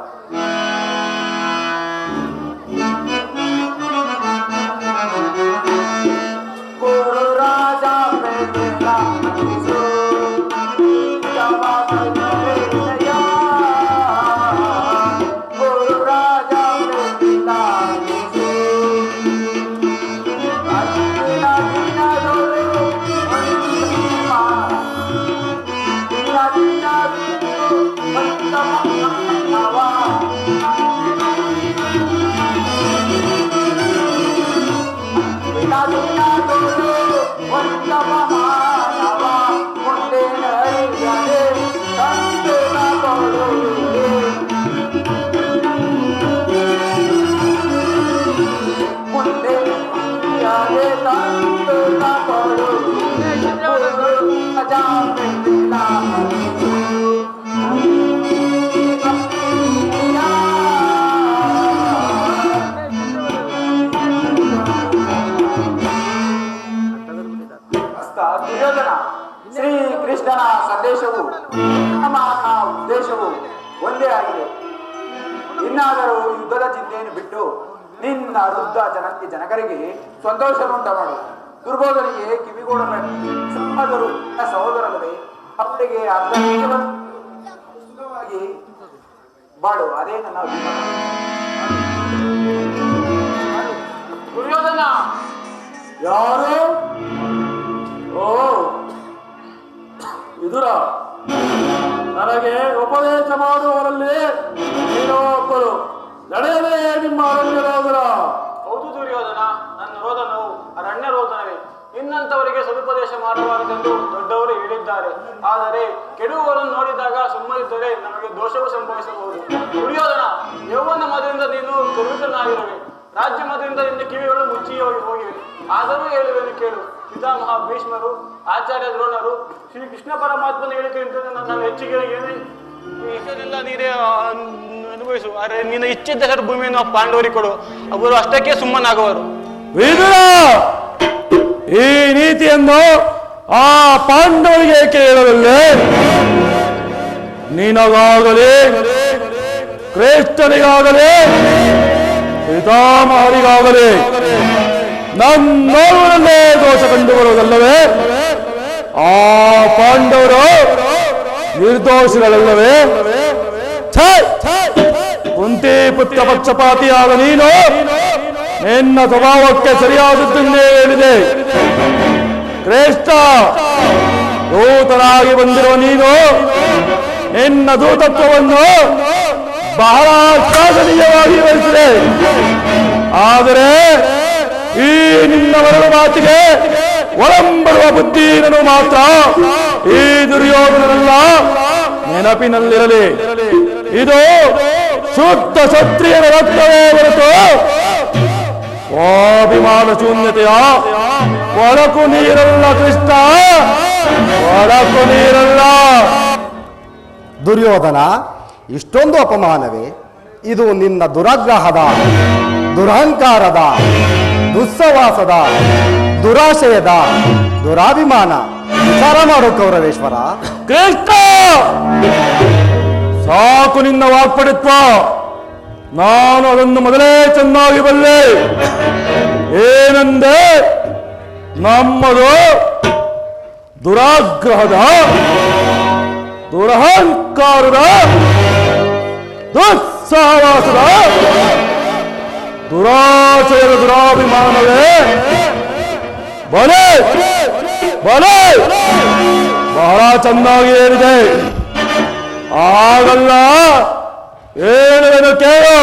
ಶ್ರೀಕೃಷ್ಣನ ಸಂದೇಶವು ಉದ್ದೇಶವು ಒಂದೇ ಆಗಿದೆ. ಇನ್ನಾದರೂ ಯುದ್ಧದ ಚಿಂತೆಯನ್ನು ಬಿಟ್ಟು ನಿನ್ನ ವೃದ್ಧ ಜನಕರಿಗೆ ಸಂತೋಷವನ್ನುಂಟ ಮಾಡು. ದುರ್ಬೋಧನಿಗೆ ಕಿವಿಗೋಡಬೇಡ. ಸಹೋದರಲ್ಲವೇ, ಅವರಿಗೆ ಅರ್ಥವಾಗಿ ಬಾಳು. ಅದೇ ನನ್ನ ಅಭಿಪ್ರಾಯ. ದುರ್ಯೋಧನ ಯಾರು? ಓ ವಿದುರ, ನನಗೆ ಉಪದೇಶ ಮಾಡುವವರಲ್ಲಿ ನೀನು ಒಬ್ಬರು. ನಡೆಯಲೇ ನಿಮ್ಮ ಅರಣ್ಯ ರೋದನ. ಹೌದು ದುರ್ಯೋಧನ, ನನ್ನ ರೋದನವು ಅರಣ್ಯ ರೋದನವೇ. ಇನ್ನಂತವರಿಗೆ ಸದುಪದೇಶ ಮಾಡಬಾರದೆಂದು ದೊಡ್ಡವರು ಹೇಳಿದ್ದಾರೆ. ಆದರೆ ಕೆಡುವವರನ್ನು ನೋಡಿದಾಗ ಸುಮ್ಮನಿದ್ದರೆ ನಮಗೆ ದೋಷವು ಸಂಭವಿಸಬಹುದು. ದುರ್ಯೋಧನ, ಯೌವನ ಮದದಿಂದ ನೀನು ಗರ್ವಿತನಾಗಿರುವೆ. ರಾಜ್ಯ ಮದದಿಂದ ನಿನ್ನ ಕಿವಿಗಳು ಮುಚ್ಚಿ ಹೋಗಿವೆ. ಆದರೂ ಹೇಳುವೆನು ಕೇಳು. ಪಿತಾಮಹ ಭೀಷ್ಮರು, ಆಚಾರ್ಯ ದ್ರೋಣರು, ಶ್ರೀ ಕೃಷ್ಣ ಪರಮಾತ್ಮನ ಹೇಳಿಕೆಯಿಂದ ನಾನು ಹೆಚ್ಚಿಗೆ ಇದನ್ನೆಲ್ಲ ನೀನೇ ಅನುಭವಿಸು. ಆದರೆ ನಿನ್ನ ಇಚ್ಛಿದ್ದ ಭೂಮಿಯನ್ನು ಪಾಂಡವರಿಗೆ ಕೊಡು, ಅವರು ಅಷ್ಟಕ್ಕೆ ಸುಮ್ಮನಾಗುವರು. ವಿದುರ, ಈ ನೀತಿಯನ್ನು ಆ ಪಾಂಡವರಿಗೆ ಏಕೆ ಹೇಳಬಲ್ಲೆ? ನಿನಗಾಗಲಿ ಶ್ರೇಷ್ಠನಿಗಾಗಲಿ ಪಿತಾಮಹರಿಗಾಗಲಿ ನನ್ನೋರ್ವರಲ್ಲೇ ದೋಷ ಕಂಡು ಬರುವುದಲ್ಲವೇ? ಆ ಪಾಂಡವರು ನಿರ್ದೋಷಿಗಳಲ್ಲವೇ? ಕುಂತಿ ಪುತ್ರ ಪಕ್ಷಪಾತಿಯಾದ ನೀನು ನಿನ್ನ ಸ್ವಭಾವಕ್ಕೆ ಸರಿಯಾದದ್ದನ್ನೇ ಹೇಳಿದೆ. ಶ್ರೇಷ್ಠ ದೂತನಾಗಿ ಬಂದಿರುವ ನೀನು ನಿನ್ನ ದೂತತ್ವವನ್ನು ಬಹಳ ಶ್ಲಾಘನೀಯವಾಗಿ ವಹಿಸಿದೆ. ಆದರೆ ಈ ನಿನ್ನ ಮರಳು ಮಾತಿಗೆ ಒಳಂಬರುವ ಬುದ್ಧಿಯನ್ನು ಮಾತ್ರ ಈ ದುರ್ಯೋಧನನೆಲ್ಲ ನೆನಪಿನಲ್ಲಿರಲಿ. ಇದು ಶುದ್ಧ ಕ್ಷತ್ರಿಯರ ರಕ್ತವೇ ಹೊರತು ಸ್ವಾಭಿಮಾನ ಶೂನ್ಯತೆಯ ಒಳಕು ನೀರಲ್ಲ ಕೃಷ್ಣ, ಒಳಕು ನೀರಲ್ಲ. ದುರ್ಯೋಧನ, ಇಷ್ಟೊಂದು ಅಪಮಾನವೇ? ಇದು ನಿನ್ನ ದುರಾಗ್ರಹದ, ದುರಹಂಕಾರದ, ದುಸ್ಸವಾಸದ, ದುರಾಶಯದ, ದುರಾಭಿಮಾನ. ವಿಚಾರ ಮಾಡು ಕೌರವೇಶ್ವರ. ಕೃಷ್ಣ, ಸಾಕು ನಿನ್ನ ವಾಕ್ಪಡಿತ್ವ. ನಾನು ಅದನ್ನು ಮೊದಲೇ ಚೆನ್ನಾಗಿ ಬಲ್ಲೆ. ಏನಂದೆ? ನಮ್ಮದು ದುರಾಗ್ರಹದ, ದುರಹಂಕಾರದ, ದುಸ್ಸಾಹಸದ, ದುರಾಶಯದ ದುರಾಭಿಮಾನವೇ ಬಲೆ ಬಲೆ. ಬಹಳ ಚೆನ್ನಾಗಿ ಹೇಳಿದೆ. ಆಗಲ್ಲ, ಹೇಳುವೆನು ಕೇಳು.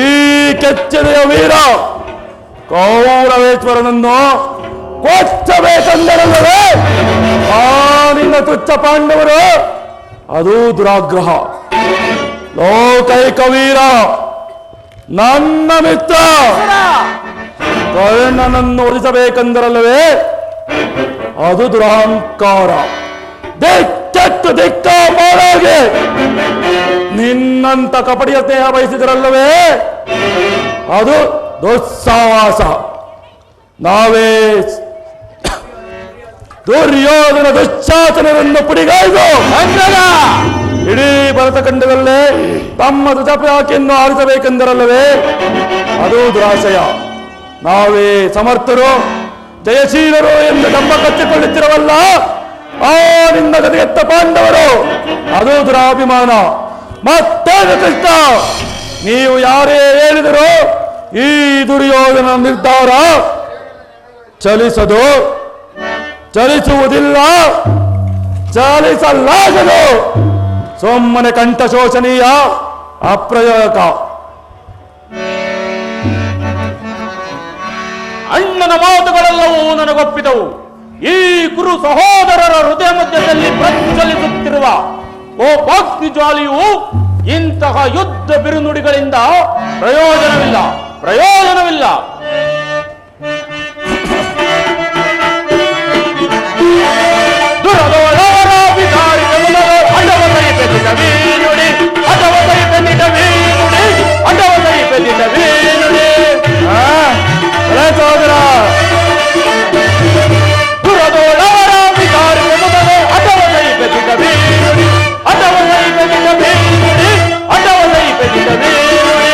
ಈ ಕೆಚ್ಚನೆಯ ವೀರ ಕೌರವೇಶ್ವರನನ್ನು ಕೊಚ್ಚಬೇಕೆಂದರಲ್ಲವೇ ಆ ನಿನ್ನ ತುಚ್ಛ ಪಾಂಡವರು? ಅದು ದುರಾಗ್ರಹ. ಲೋಕೈಕ ವೀರ, ನನ್ನ ಮಿತ್ರ ಕರ್ಣನನ್ನು ಒಲಿಸಬೇಕೆಂದರಲ್ಲವೇ ಅದು ದುರಹಂಕಾರ. ದಿಕ್ಕೆಟ್ಟು ದಿಕ್ಕ ಮಾಡೋಗೆ ನಿನ್ನಂತ ಕಪಟಿಯ ಸ್ನೇಹ ಬಯಸಿದರಲ್ಲವೇ ಅದು ದುಸ್ಸಾಹಸ. ನಾವೇ ದುರ್ಯೋಧನ ದುಶ್ಶಾಸನವನ್ನು ಪುಡಿಗಾಯ್ದು ಇಡೀ ಭರತಖಂಡದಲ್ಲೇ ತಮ್ಮ ದುಜಪಾಕಿಯನ್ನು ಆರಿಸಬೇಕೆಂದರಲ್ಲವೇ ಅದು ದುರಾಶಯ. ನಾವೇ ಸಮರ್ಥರು, ಜಯಶೀಲರು ಎಂದು ಡಂಬ ಕಚ್ಚಿಕೊಳ್ಳುತ್ತಿರವಲ್ಲ ಆ ನಿನ್ನ ಗದೆಗೆತ್ತ ಪಾಂಡವರು, ಅದು ದುರಾಭಿಮಾನ. ಮತ್ತೇನು ಕೃಷ್ಣ, ನೀವು ಯಾರೇ ಹೇಳಿದರೂ ಈ ದುರ್ಯೋಧನ ನಿರ್ಧಾರ ಚಲಿಸದು, ಚಲಿಸುವುದಿಲ್ಲ, ಚಲಿಸಲಾಗದು. ಸುಮ್ಮನೆ ಕಂಠ ಶೋಚನೀಯ, ಅಪ್ರಯೋಜಕ. ಅಣ್ಣನ ಮಾತುಗಳೆಲ್ಲವೂ ನನಗೊಪ್ಪಿದವು. ಈ ಕುರು ಸಹೋದರರ ಹೃದಯ ಮಧ್ಯದಲ್ಲಿ ಪ್ರಜ್ವಲಿಸುತ್ತಿರುವ ಕೋಪಾಗ್ನಿ ಜ್ವಾಲೆಯು ಇಂತಹ ಯುದ್ಧ ಬಿರುನುಡಿಗಳಿಂದ ಪ್ರಯೋಜನವಿಲ್ಲ, ಪ್ರಯೋಜನವಿಲ್ಲ. ದುರದೋಳವರ ವಿಧಾರಿಗಳು ಅಡವ ಕೈಪೆದಿದ ವೀನುಡಿ, ಅಡವ ಕೈಪೆದಿದ ವೀನುಡಿ, ಅಡವ ಕೈಪೆದಿದ ವೀನುಡಿ. ಸಹೋದರ, ದುರದೋಳವರ ವಿಧಾರಿಗಳು ಅಡವ ಕೈಪೆದಿದ ವೀನುಡಿ, ಅಡವ ಕೈಪೆದಿದ ವೀನುಡಿ, ಅಡವ ಕೈಪೆದಿದ ವೀನುಡಿ.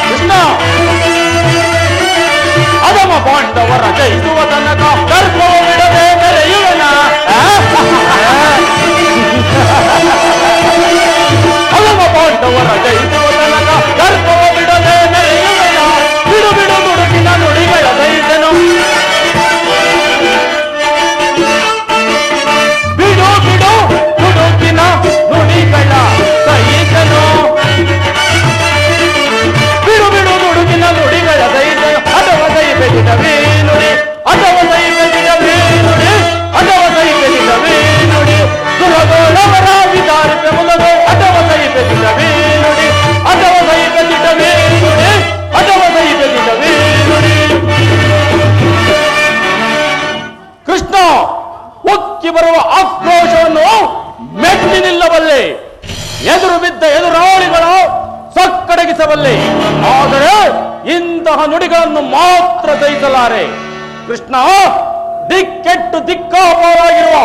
ಕೃಷ್ಣ, ಅದಮ ಪಾಂಡವರ ಜಯಿಸುವ ತನಕ ಗರ್ಭವ ಬಿಡದೆ ಮೆರೆಯುವನ. ಅದಮ ಪಾಂಡವರ ಜಯಿಸುವ ತನಕ ಗರ್ಭವ ಬಿಡದೆ ಮೆರೆಯುವನ. ಬಿಡು ಬಿಡು ನುಡುಗಿನ ನುಡಿಗಳ ದೈತನು, ಬಿಡು ಬಿಡು ನುಡುಗಿನ ನುಡಿಗಳ ದೈತನು, ಬಿಡು ಬಿಡು ನುಡುಗಿನ ನುಡಿಗಳ ದೈತನು. ಅದವ ಕೈ ಬೆದಿದ ವೀನುಡಿ, ಅದವ ಕೈ ಬೆದಿದ ವೀನುಡಿ, ಅದವ ಕೈ ಬೆದಿದ ವೀನುಡಿ. ದುರದೋಳವರ ವಿಧಾರಿಪೆ ಮುಲದು, ಅದವ ಕೈ ಬೆದಿದ ವೀನುಡಿ, ಅದವ ಕೈ ಬೆದಿದ ವೀನುಡಿ, ಅದವ ಕೈ ಬೆದಿದ ವೀನುಡಿ. ಕೃಷ್ಣ, ಉಕ್ಕಿ ಬರುವ ಆಕ್ರೋಶವನ್ನು ಮೆಟ್ಟಿ ನಿಲ್ಲಬಲ್ಲೆ, ಎದುರು ಬಿದ್ದ ಎದುರಾಳಿಗಳ ಸಕ್ಕಡಗಿಸಬಲ್ಲೆ. ಆದರೆ ಇಂತಹ ನುಡಿಗಳನ್ನು ಮಾತ್ರ ಸಹಿಸಲಾರೆ. ಕೃಷ್ಣ, ದಿಕ್ಕೆಟ್ಟು ದಿಕ್ಕಾಪಾರಾಗಿರುವ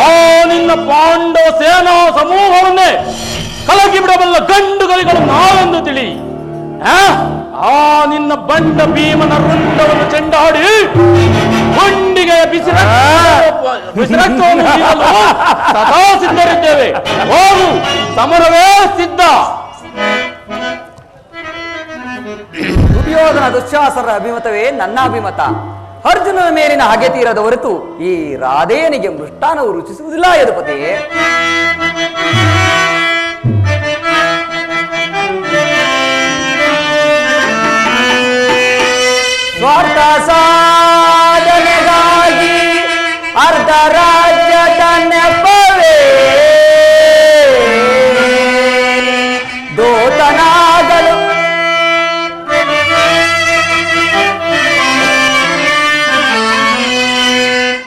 ಆ ನಿನ್ನ ಪಾಂಡವ ಸೇನಾ ಸಮೂಹವನ್ನೇ ಕಲಕಿ ಬಿಡಬಲ್ಲ ಗಂಡುಗಳಿಗಳು ನಾವೆಂದು ತಿಳಿ. ಆ ನಿನ್ನ ಬಂಡ ಭೀಮನ ರುಂಡವನ್ನು ಚೆಂಡಾಡಿ ಗುಂಡಿಗೆಯ ಬಿಸಿರಕ್ತವನ್ನು ಬೀರಲು ಸದಾ ಸಿದ್ಧರಿದ್ದೇವೆ. ಹೋಗು, ಸಮರವೇ ಸಿದ್ಧ. ದುರ್ಯೋಧನ ದುಶ್ಯಾಸರ ಅಭಿಮತವೇ ನನ್ನ ಅಭಿಮತ. ಅರ್ಜುನನ ಮೇಲಿನ ಹಾಗೆ ತೀರದ ಹೊರತು ಈ ರಾಧೇಯನಿಗೆ ಮೃಷ್ಟಾನವು ರುಚಿಸುವುದಿಲ್ಲ ಯದುಪತಿಯೇ. ಸ್ವಾರ್ಥ ಸಾಧನೆಗಾಗಿ ಅರ್ಧ ರಾಜ್ಯದ ನೆಪವೇ ದೋತನಾಗಲು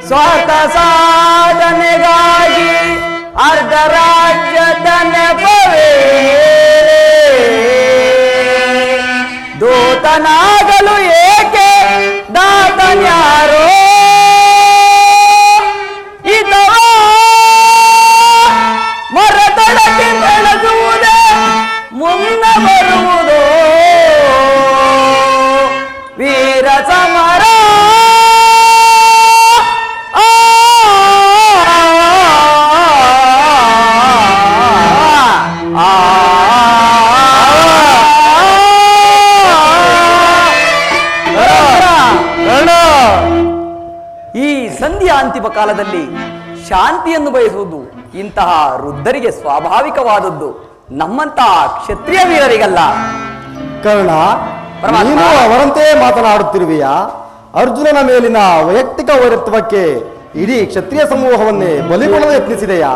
ಸ್ವಾರ್ಥ ಸಾಧನೆಗಾಗಿ ಅರ್ಧ ರಾಜ್ಯದ ನೆಪವೇ ದೂತನಾಗಲು ಏಕೆ ದಾತನ್ಯಾರೋ ಇದವ ಮರತಡಕ್ಕೆ ಬೆಳೆದುವುದೇ ಮುನ್ನ ಬರುವುದು ವೀರ ಸಮರ. ಈ ಸಂಧಿಯ ಅಂತಿಮ ಕಾಲದಲ್ಲಿ ಶಾಂತಿಯನ್ನು ಬಯಸುವುದು ಇಂತಹ ವೃದ್ಧರಿಗೆ ಸ್ವಾಭಾವಿಕವಾದದ್ದು, ನಮ್ಮಂತಹ ಕ್ಷತ್ರಿಯ ವೀರರಿಗಲ್ಲ. ಕರ್ಣ, ನೀನು ಅವರಂತೆ ಮಾತನಾಡುತ್ತಿರುವೆಯಾ? ಅರ್ಜುನನ ಮೇಲಿನ ವೈಯಕ್ತಿಕ ವೈರತ್ವಕ್ಕೆ ಇಡೀ ಕ್ಷತ್ರಿಯ ಸಮೂಹವನ್ನೇ ಬಲಿಗೊಳ್ಳಲು ಯತ್ನಿಸಿದೆಯಾ?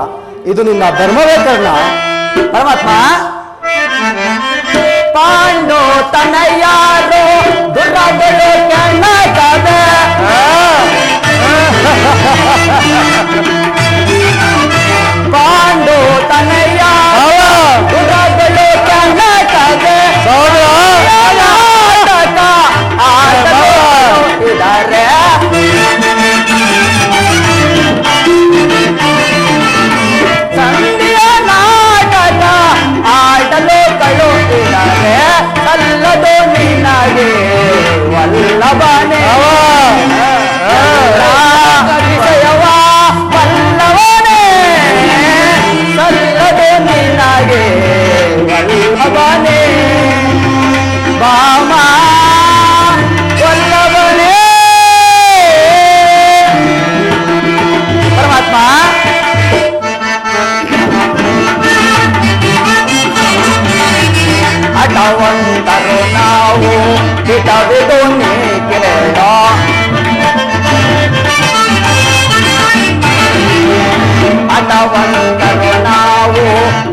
ಇದು ನಿನ್ನ ಧರ್ಮವೇ ಕರ್ಣ? ಪರಮಾತ್ಮ, ಪಾಂಡು ತನಯಾರೋ ದುರ್ಗಗಳು ಕಣ್ಣಾಗದ ಪಾಂಡು ತನಯಾರೋ ದುರ್ಗಗಳು ಕಣ್ಣಾಗದ ಇದಾರೆ. ಸಂಧಿಯ ನಾಟಕ ಆಡಲು ಕಳುಹಿದರೆ ಸಲ್ಲದು ನಿನಗೆ ವಲ್ಲಭನೇ ವಿಷಯವ ವಲ್ಲಭನೇ ಸಲ್ಲದು ನಿನಗೆ ವಲ್ಲಭನೇ ಬಾಮ ವಲ್ಲಭನೇ. ಪರಮಾತ್ಮ, ಅಟವಂತರು ನಾವು ಹಿತವಿದು ನೀ ಕೇಳ ಅಟವಂತರು ನಾವು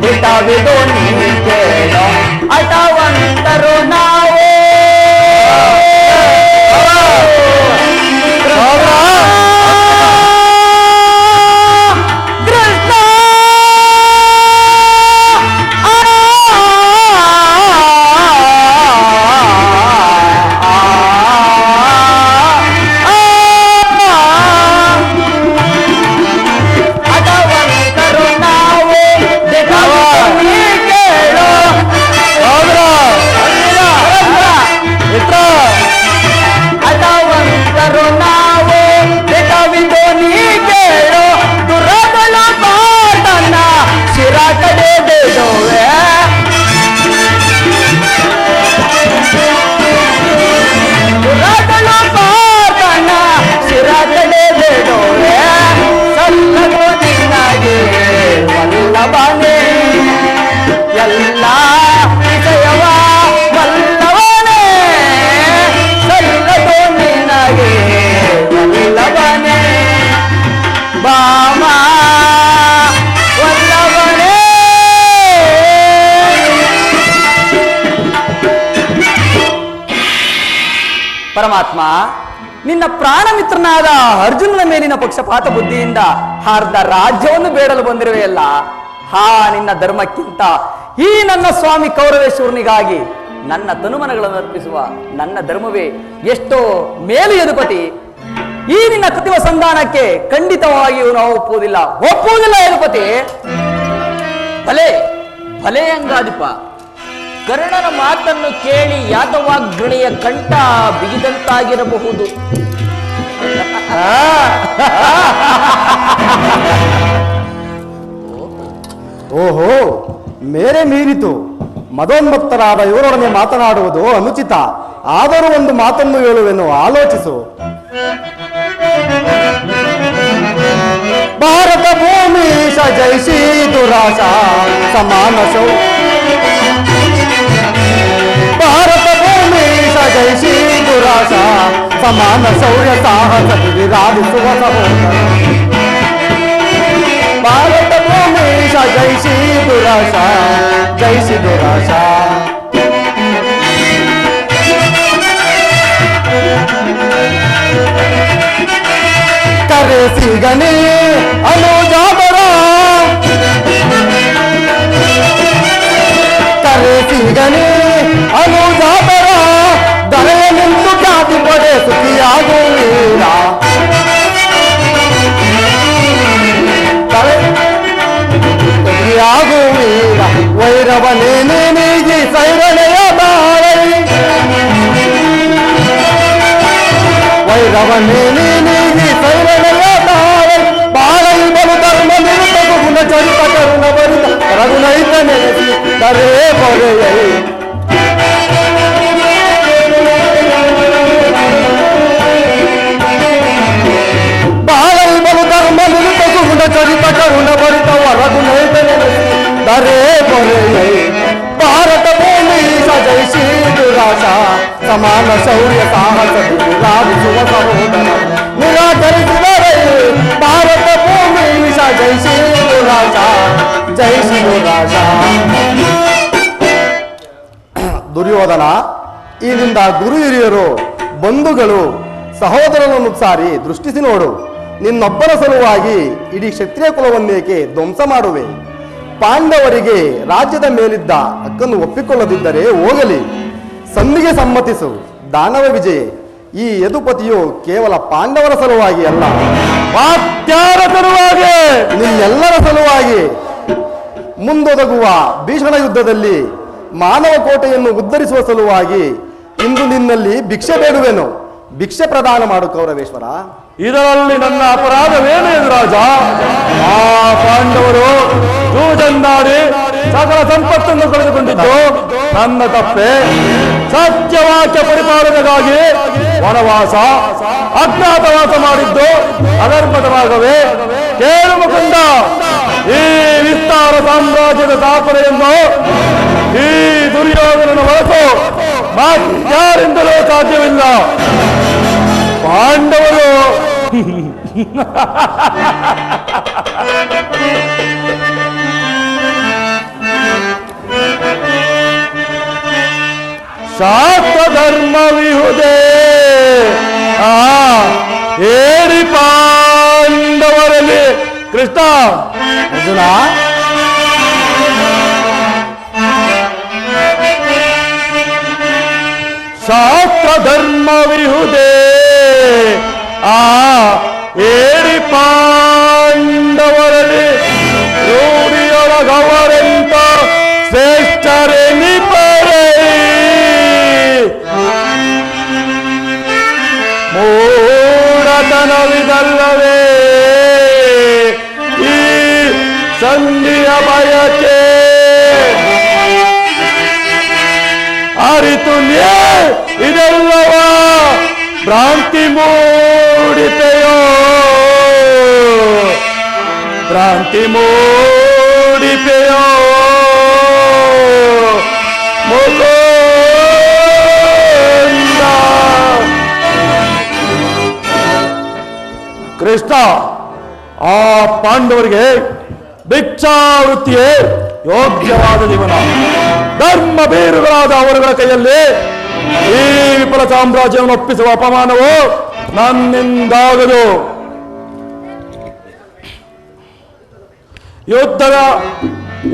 ಹಿತವಿದು ನೀ ಕೇಳ ಅಟವಂತರು ನಾವು ಎಲ್ಲ ವಿಷಯವ ವಲ್ಲಭನೇ ಸಲ್ಲದು ನಿನಗೆ ವಲ್ಲಭನೇ ಬಾಮ ವಲ್ಲಭನೇ. ಪರಮಾತ್ಮ, ನಿನ್ನ ಪ್ರಾಣ ಮಿತ್ರನಾದ ಅರ್ಜುನನ ಮೇಲಿನ ಪಕ್ಷಪಾತ ಬುದ್ಧಿಯಿಂದ ಅರ್ಧ ರಾಜ್ಯವನ್ನು ಬೇಡಲು ಬಂದಿರುವೆಯಲ್ಲ. ಹಾ, ನಿನ್ನ ಧರ್ಮಕ್ಕಿಂತ ಈ ನನ್ನ ಸ್ವಾಮಿ ಕೌರವೇಶ್ವರನಿಗಾಗಿ ನನ್ನ ತನುಮನಗಳನ್ನು ಅರ್ಪಿಸುವ ನನ್ನ ಧರ್ಮವೇ ಎಷ್ಟೋ ಮೇಲು ಯದುಪತಿ. ಈ ನಿನ್ನ ಕೃತಿಮ ಸಂಧಾನಕ್ಕೆ ಖಂಡಿತವಾಗಿಯೂ ನಾವು ಒಪ್ಪುವುದಿಲ್ಲ ಯದುಪತಿ. ಭಲೆ ಭಲೆ ಅಂಗಾಧಿಪ, ಕರ್ಣನ ಮಾತನ್ನು ಕೇಳಿ ಯಾದವಾಗ್ರಣಿಯ ಕಂಠ ಬಿಗಿದಂತಾಗಿರಬಹುದು. ಓಹೋ, ಮೇರೆ ಮೀರಿತು. ಮದೋನ್ಮತ್ತರಾದ ಇವರೊಡನೆ ಮಾತನಾಡುವುದು ಅನುಚಿತ. ಆದರೂ ಒಂದು ಮಾತನ್ನು ಹೇಳುವೆನು, ಆಲೋಚಿಸು. ಭಾರತ ಭೂಮಿ ಜಯಿಸಿ ದುರಾಶ ಸಮಾನ ಶೌ ಭಾರತ ಭೂಮಿ ಜಯಿಸಿ ದುರಾಶ ಸಮಾನ ಶೌರ್ಯ ಸಾಹಸ ವಿರಾಜಿಸುವ ಸಹೋದರ. ಭಾರತ ಭೂಮಿ ಜಯಿಸಿ ದುರಾಶ ಜಯಿಸಿ ದುರಾಶ. ಕರೆ ಸಿಗನೆ ಅನುಜಾಬರ ಕರೆ ಸಿಗನೆ ಅನುಜಾಬರ ದರೆಯ ನಿಂತು ಖ್ಯಾತಿ ಪಡೆ ಸುಖಿಯಾಗುವೀರ. ಸುಖಿಯಾಗುವೀರ ವೈರವನೇನೇ ನೀಗಿ ಸೈರಣೆಯ ಬಾರೈ. ವೈರವನೇನೇ ನೀಗಿ ಸೈರಣೆಯ ಬಾರೈ. ಬಾಳೈ ಬಲು ಧರ್ಮ ನಿರುತಗು ಗುಣ ಚರಿತ ಕರುಣ ಬರಿತ ರಘುನೈತ ನೆನೆಸಿ ದರೆ ಬರೆಯೈ. ಬಾಳೈ ಬಲು ಧರ್ಮ ನಿರುತಗು ಗುಣ ಚರಿತ ಕರುಣ ಬರಿತ ರಘುನೈತ ನೆನೆಸಿ ದರೆ ಬರೆಯೈ. ಭಾರತ ಭೂಮಿ ಜಯಿಸಿ ದುರಾಶ ಸಮಾನ ಶೌರ್ಯ ಸಾಹಸ ವಿರಾಜಿಸುವ ಸಹೋದರ. ನಿರಾಕರಿಸಿದರೆ ಭಾರತ ಭೂಮಿ ಜಯಿಸಿ ದುರಾಶ ಜಯಿಸಿ ದುರಾಶ. ದುರ್ಯೋಧನ, ಈಗಿಂದ ಗುರು ಹಿರಿಯರು ಬಂಧುಗಳು ಸಹೋದರನನ್ನು ಸಾರಿ ದೃಷ್ಟಿಸಿ ನೋಡು. ನಿನ್ನೊಬ್ಬರ ಸಲುವಾಗಿ ಇಡೀ ಕ್ಷತ್ರಿಯ ಕುಲವನ್ನೇಕೆ ಧ್ವಂಸ ಮಾಡುವೆ? ಪಾಂಡವರಿಗೆ ರಾಜ್ಯದ ಮೇಲಿದ್ದ ಹಕ್ಕನ್ನು ಒಪ್ಪಿಕೊಳ್ಳದಿದ್ದರೆ ಹೋಗಲಿ, ಸಂಧಿಗೆ ಸಮ್ಮತಿಸು. ದಾನವ ವಿಜಯ, ಈ ಯದುಪತಿಯು ಕೇವಲ ಪಾಂಡವರ ಸಲುವಾಗಿ ಅಲ್ಲ, ವಾತ್ಯಾರ ಸಲುವಾಗಿ, ನಿನ್ನೆಲ್ಲರ ಸಲುವಾಗಿ ಮುಂದೊದಗುವ ಭೀಷಣ ಯುದ್ಧದಲ್ಲಿ ಮಾನವ ಕೋಟೆಯನ್ನು ಉದ್ಧರಿಸುವ ಸಲುವಾಗಿ ಇಂದು ನಿನ್ನಲ್ಲಿ ಭಿಕ್ಷೆ ಬೇಡುವೆನು. ಭಿಕ್ಷೆ ಪ್ರದಾನ ಮಾಡು ಕೌರವೇಶ್ವರ. ಇದರಲ್ಲಿ ನನ್ನ ಅಪರಾಧವೇನು ಎದುರಾಜ? ಆ ಪಾಂಡವರು ಜೂಜನ್ನಾಡಿ ಸಕಲ ಸಂಪತ್ತನ್ನು ಕಳೆದುಕೊಂಡಿದ್ದು ನನ್ನ ತಪ್ಪೆ. ಸತ್ಯವಾಕ್ಯ ಪರಿಪಾಲನೆಗಾಗಿ ವನವಾಸ ಅಜ್ಞಾತವಾಸ ಮಾಡಿದ್ದು ಅಧರ್ಮದ ಭಾಗವೇ. ಕೇಳು ಮುಕುಂದ, ಈ ವಿಸ್ತಾರ ಸಾಮ್ರಾಜ್ಯದ ಸ್ಥಾಪನೆಯನ್ನು ಈ ದುರ್ಯೋಧನನ ಹೊರತು ಮತ್ತಾರಿಂದಲೂ ಸಾಧ್ಯವಿಲ್ಲ. ಪಾಂಡವರು ಶಾಸ್ತ್ರ ಧರ್ಮವಿಹುದೇ ಏರಿ ಪಾಂಡವರಲ್ಲಿ. ಕೃಷ್ಣ ಅರ್ಜುನ, ಶಾಸ್ತ್ರ ಧರ್ಮವಿಹುದೇ ಏರಿ ಪಾಂಡವರಲ್ಲಿ ರೂಢಿಯೊಳಗವರೆಂತ ಶ್ರೇಷ್ಠರೆನಿಪರೇ. ಮೂಢತನವಿದಲ್ಲವೇ ಈ ಸಂಧಿಯ ಬಯಕೆ? ಅರಿತು ಇದೆಲ್ಲವ ಭ್ರಾಂತಿ ಮೂಡಿತೆಯೋ? ಭ್ರಾಂತಿ ಮೂಡಿಪೆಯೋ? ಮುಕುಂದ ಕೃಷ್ಣ, ಆ ಪಾಂಡವರಿಗೆ ಭಿಕ್ಷಾವೃತ್ತಿಯೇ ಯೋಗ್ಯವಾದ ಜೀವನ. ಧರ್ಮ ಬೀರುಗಳಾದ ಅವರುಗಳ ಕೈಯಲ್ಲಿ ಈ ವಿಫಲ ಸಾಮ್ರಾಜ್ಯವನ್ನು ಒಪ್ಪಿಸುವ ಅಪಮಾನವು ನನ್ನಿಂದಾಗದು.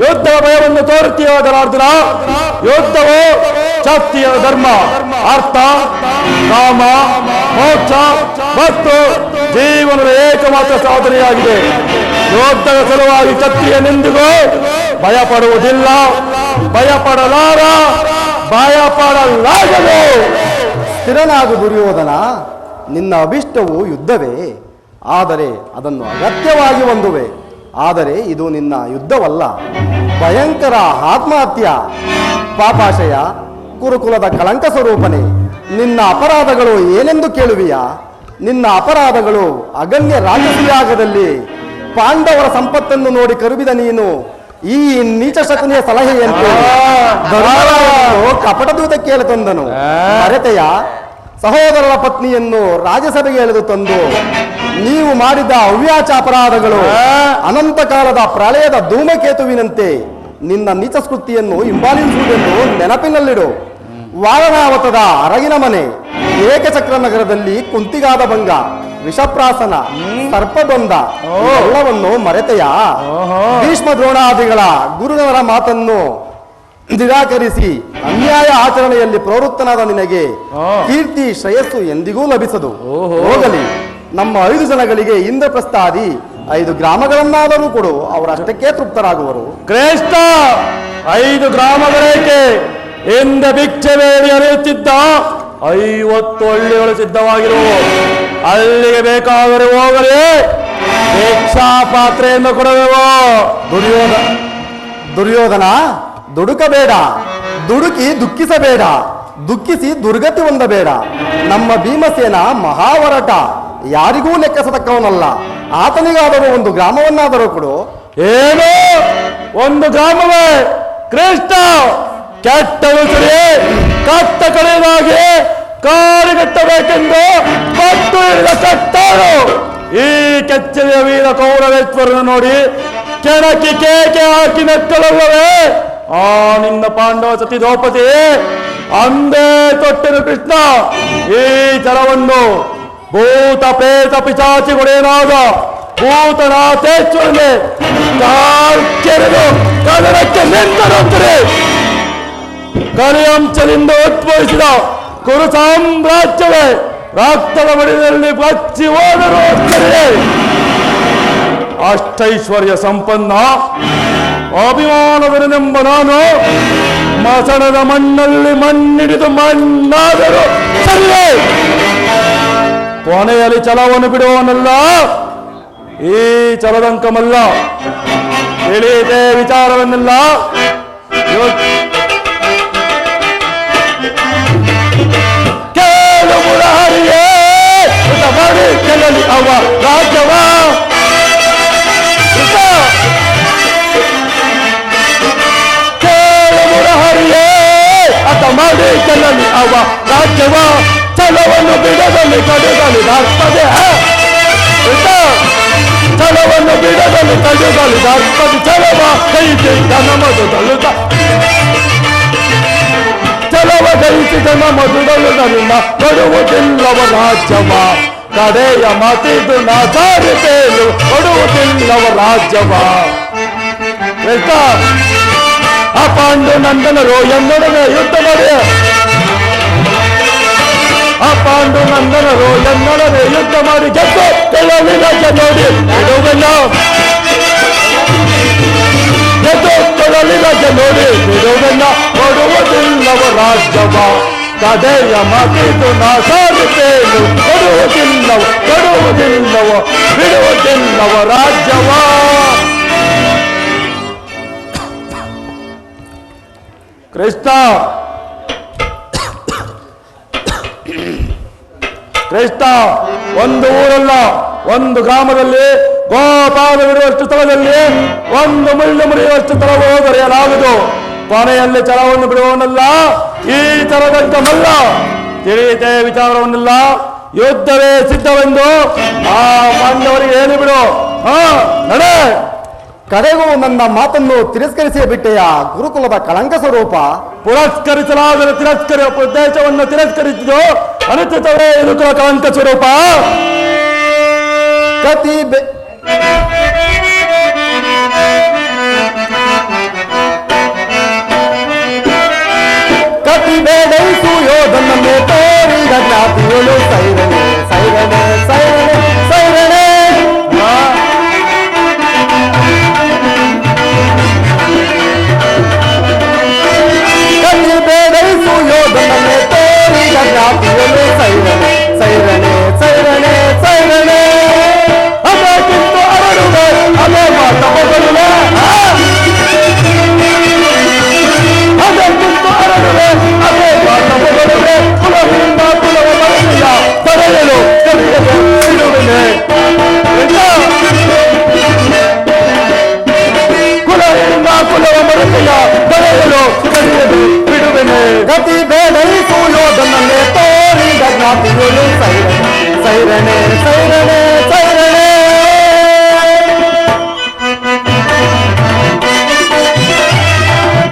ಯುದ್ಧದ ಭಯವನ್ನು ತೋರುತ್ತೀಯಾದರಾರ್ಜುನ. ಯುದ್ಧವು ಶಾಸ್ತ್ರೀಯ ಧರ್ಮ, ಅರ್ಥ, ಕಾಮ, ಮೋಕ್ಷ ಮತ್ತು ಜೀವನದ ಏಕಮಾತ್ರ ಸಾಧನೆಯಾಗಿದೆ. ಯುದ್ಧದ ಸಲುವಾಗಿ ಕ್ಷತ್ರಿಯನೆಂದಿಗೂ ಭಯಪಡುವುದಿಲ್ಲ, ಭಯಪಡಲಾರ, ಭಯಪಡಲಾಗದು. ಸ್ಥಿರನಾಗು ದುರ್ಯೋಧನ. ನಿನ್ನ ಅಭಿಷ್ಟವು ಯುದ್ಧವೇ, ಆದರೆ ಅದನ್ನು ಅಗತ್ಯವಾಗಿ ಹೊಂದುವೆ. ಆದರೆ ಇದು ನಿನ್ನ ಯುದ್ಧವಲ್ಲ, ಭಯಂಕರ ಆತ್ಮಹತ್ಯ. ಪಾಪಾಶಯ, ಕುರುಕುಲದ ಕಳಂಕ ಸ್ವರೂಪನೇ, ನಿನ್ನ ಅಪರಾಧಗಳು ಏನೆಂದು ಕೇಳುವಿಯಾ? ನಿನ್ನ ಅಪರಾಧಗಳು ಅಗಣ್ಯ ರಾಜಸಯಾಗದಲ್ಲಿ ಪಾಂಡವರ ಸಂಪತ್ತನ್ನು ನೋಡಿ ಕರುಬಿದ ನೀನು ಈ ನೀಚ ಶಕುನಿಯ ಸಲಹೆಯಂತೆ ಕಪಟ ದೂತ ಕೇಳಿ ತಂದನು. ಮರೆತೆಯ ಸಹೋದರರ ಪತ್ನಿಯನ್ನು ರಾಜ್ಯಸಭೆಗೆ ಎಳೆದು ತಂದು ನೀವು ಮಾಡಿದ ಅವ್ಯಾಚ ಅಪರಾಧಗಳು ಅನಂತ ಕಾಲದ ಪ್ರಳಯದ ಧೂಮಕೇತುವಿನಂತೆ ನಿನ್ನ ನೀಚ ಸ್ಕೃತಿಯನ್ನು ಹಿಂಬಾಲಿಸುವುದೆಂದು ನೆನಪಿನಲ್ಲಿಡು. ವಾರಣಾವತದ ಅರಗಿನ ಮನೆ, ಏಕಚಕ್ರ ನಗರದಲ್ಲಿ ಕುಂತಿಗಾದ ಭಂಗ, ವಿಷಪ್ರಾಸನ, ಸರ್ಪಬಂಧ ಎಲ್ಲವನ್ನು ಮರೆತೆಯ? ಭೀಷ್ಮ ದ್ರೋಣಾದಿಗಳ ಗುರುಗಳ ಮಾತನ್ನು ನಿರಾಕರಿಸಿ ಅನ್ಯಾಯ ಆಚರಣೆಯಲ್ಲಿ ಪ್ರವೃತ್ತನಾದ ನಿನಗೆ ಕೀರ್ತಿ ಶ್ರೇಯಸ್ಸು ಎಂದಿಗೂ ಲಭಿಸದು. ಹೋಗಲಿ, ನಮ್ಮ 5 ಜನಗಳಿಗೆ ಇಂದ್ರಪ್ರಸ್ಥಾದಿ 5 ಗ್ರಾಮಗಳನ್ನಾದರೂ ಕೊಡು, ಅವರಷ್ಟಕ್ಕೆ ತೃಪ್ತರಾಗುವರು. ಶ್ರೇಷ್ಠ, 5 ಗ್ರಾಮಗಳೇಕೆ? ಎಂದ ಭಿಕ್ಷೆ ಬೇಡಿ ಅರಿಯುತ್ತಿದ್ದ 50 ಹಳ್ಳಿಗಳು ಸಿದ್ಧವಾಗಿರುವು. ಅಲ್ಲಿಗೆ ಬೇಕಾದರೆ ಹೋಗಲಿ, ಭಿಕ್ಷಾ ಪಾತ್ರೆಯನ್ನು ಕೊಡಬೇಕು. ದುರ್ಯೋಧನ, ದುಡುಕಬೇಡ, ದುಡುಕಿ ದುಃಖಿಸಬೇಡ, ದುಃಖಿಸಿ ದುರ್ಗತಿ ಹೊಂದಬೇಡ. ನಮ್ಮ ಭೀಮಸೇನ ಮಹಾವರಟ, ಯಾರಿಗೂ ಲೆಕ್ಕಿಸತಕ್ಕವನಲ್ಲ. ಆತನಿಗಾದರೂ ಒಂದು ಗ್ರಾಮವನ್ನಾದರೂ ಕೊಡು. ಏನು, ಒಂದು ಗ್ರಾಮವೇ? ಕೃಷ್ಣ, ಕೆಟ್ಟಲು ಸರಿ, ಕತ್ತ ಕಡೆಯದಾಗಿ ಕಾರಿಗಟ್ಟಬೇಕೆಂದು ಪಟ್ಟು ಹಿಡಿದ ಕಟ್ಟಾರು. ಈ ಕೆಚ್ಚಲಿಯ ವೀರ ಕೌರವೇಶ್ವರನ ನೋಡಿ ಕೆಣಕಿ ಕೇಕೆ ಹಾಕಿ ನಕ್ಕಲಲ್ಲವೇ ಆ ನಿನ್ನ ಪಾಂಡವ ಸತಿ ದ್ರೌಪದಿ? ಅಂದೇ ತೊಟ್ಟನು ಕೃಷ್ಣ ಈ ಜಲವನ್ನು. ಭೂತ ಪ್ರೇತ ಪಿಶಾಚಿಗಳೇನಾದ ಭೂತನಾಥೇಶ್ವರನೇ ಕೆರೆದು ಕದನಕ್ಕೆ ನಿಂತರಂತರೆ ಕಲಿಯಂಶದಿಂದ ಉದ್ಭವಿಸಿದ ಕುರು ಸಾಮ್ರಾಜ್ಯವೇ ರಕ್ತದ ಮಡಿದಲ್ಲಿ ಬಚ್ಚಿ ಹೋದರು. ಅಷ್ಟೈಶ್ವರ್ಯ ಸಂಪನ್ನ ಅಭಿಮಾನವನೆಂಬ ನಾನು ಮಸಣದ ಮಣ್ಣಲ್ಲಿ ಮಣ್ಣಿಡಿದು ಮಣ್ಣಾದರೂ ಸರಿಯೇ. ಕೊನೆಯಲ್ಲಿ ಛಲವನ್ನು ಬಿಡುವವನಲ್ಲ, ಈ ಛಲದಂಕಮಲ್ಲ. ತಿಳಿಯಿತೆ ವಿಚಾರವನ್ನೆಲ್ಲ. ಕೇಳು ಮುರಾರಿಯೇ, ಮಾಡಿ ಕೆಳಲಿ ಅವ ರಾಜ್ಯವ. ಕೇಳು ಮುರಹರಿಯೇ, ಅತ ಮಾಡಿ ಕೆಳಲಿ ಅವ ರಾಜ್ಯವ. ಛಲವನ್ನು ಬಿಡದಲ್ಲಿ ಕಡುಗಲಿ ದಾರ್ತದೆ, ಛಲವನ್ನು ಬಿಡದಲ್ಲಿ ಕಡುಗಲಿ ದಾರ್ತದೆ. ಛಲವ ಕೈಸಿದ ನಮದು ದಳುತ, ಛಲವ ಕೈಸಿದ ನಮದು ದಳುದರಿಂದ ಕೊಡುವುದಿಲ್ಲವ ರಾಜ್ಯವ. ಕಡೆಯ ಮಾತಿದು ನಾಚಾರಿತೇನು ಕೊಡುವುದಿಲ್ಲವ ರಾಜ್ಯವ. ಆ ಪಾಂಡು ನಂದನರು ಎನ್ನೊಡನೆ ಯುದ್ಧ ಮಾಡಿ, ಆ ಪಾಂಡು ನಂದನರು ಎನ್ನೊಡನೆ ಯುದ್ಧ ಮಾಡಿ ಗೆದ್ದು ಕೊಳ್ಳಲಿಲ್ಲ ನೋಡಿ ಬಿಡುವೆಲ್ಲ. ಗೆದ್ದು ಕೊಳ್ಳಲಿಲ್ಲ ನೋಡಿ ಬಿಡುವೆಲ್ಲ. ಕೊಡುವುದಿಲ್ಲವ ರಾಜ್ಯವ. ಕಡೆಯ ಮಾತಿದು ನಾಸಾಗುತ್ತೇನು ಕೊಡುವುದಿಲ್ಲವ, ಕೊಡುವುದಿಲ್ಲವ, ಬಿಡುವುದಿಲ್ಲವ ರಾಜ್ಯವ. ಕೃಷ್ಣ, ಕೃಷ್ಣ, ಒಂದು ಊರಲ್ಲ, ಒಂದು ಗ್ರಾಮದಲ್ಲಿ ಗೋಪಾಲ ಬಿಡುವಷ್ಟು ಸ್ಥಳದಲ್ಲಿ ಒಂದು ಮುಳ್ಳು ಮುರಿಯುವಷ್ಟು ಸ್ಥಳವೂ ದೊರೆಯಲಾಗದು. ಕೊನೆಯಲ್ಲಿ ಛಲವನ್ನು ಬಿಡುವವನಲ್ಲ, ಈ ಛಲದಂಕಮಲ್ಲ. ತಿಳಿಯಿತೆ ವಿಚಾರವನ್ನೆಲ್ಲ. ಯುದ್ಧವೇ ಸಿದ್ಧವೆಂದು ಆ ಪಾಂಡವರಿಗೆ ಹೇಳಿ ಬಿಡು. ನಡೆ. ಕಡೆಗೂ ನನ್ನ ಮಾತನ್ನು ತಿರಸ್ಕರಿಸೇ ಬಿಟ್ಟೆಯ ಗುರುಕುಲದ ಕಳಂಕ ಸ್ವರೂಪ. ಪುರಸ್ಕರಿಸಲಾದರೆ ಉದ್ದೇಶವನ್ನು ತಿರಸ್ಕರಿಸಿದ್ದು ಅನುಚಿತವೇ ಗುರುಕುಲ ಕಳಂಕ ಸ್ವರೂಪ. ಸೈರಣೆ ಸೈರಣೆ ಸೈರಣೆ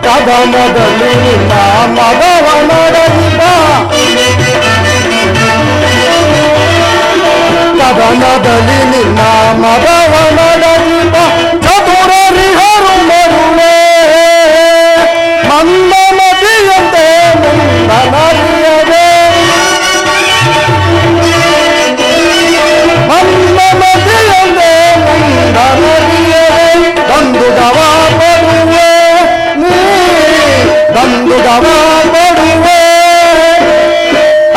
ಕದನದಲ್ಲಿ ನಿನ್ನ ಮಗವ ನೋಡಲಿಲ್ಲ ಕದನದಲ್ಲಿ ನಿನ್ನ ಮಗವ ನೋಡಲಿಲ್ಲ ಚತುರರಿಹರು ಮರುಳೆ ಮಂದ ನದಿಯಂತೆ ಮುಂದನರಿಯದೆ ಮಂದ ನದಿಯಂತೆ ಮುಂದನರಿಯದೆ ದಂದುಗವ ಕೊಡುವೆ ನೀ ದಂದುಗವ ಕೊಡುವೆ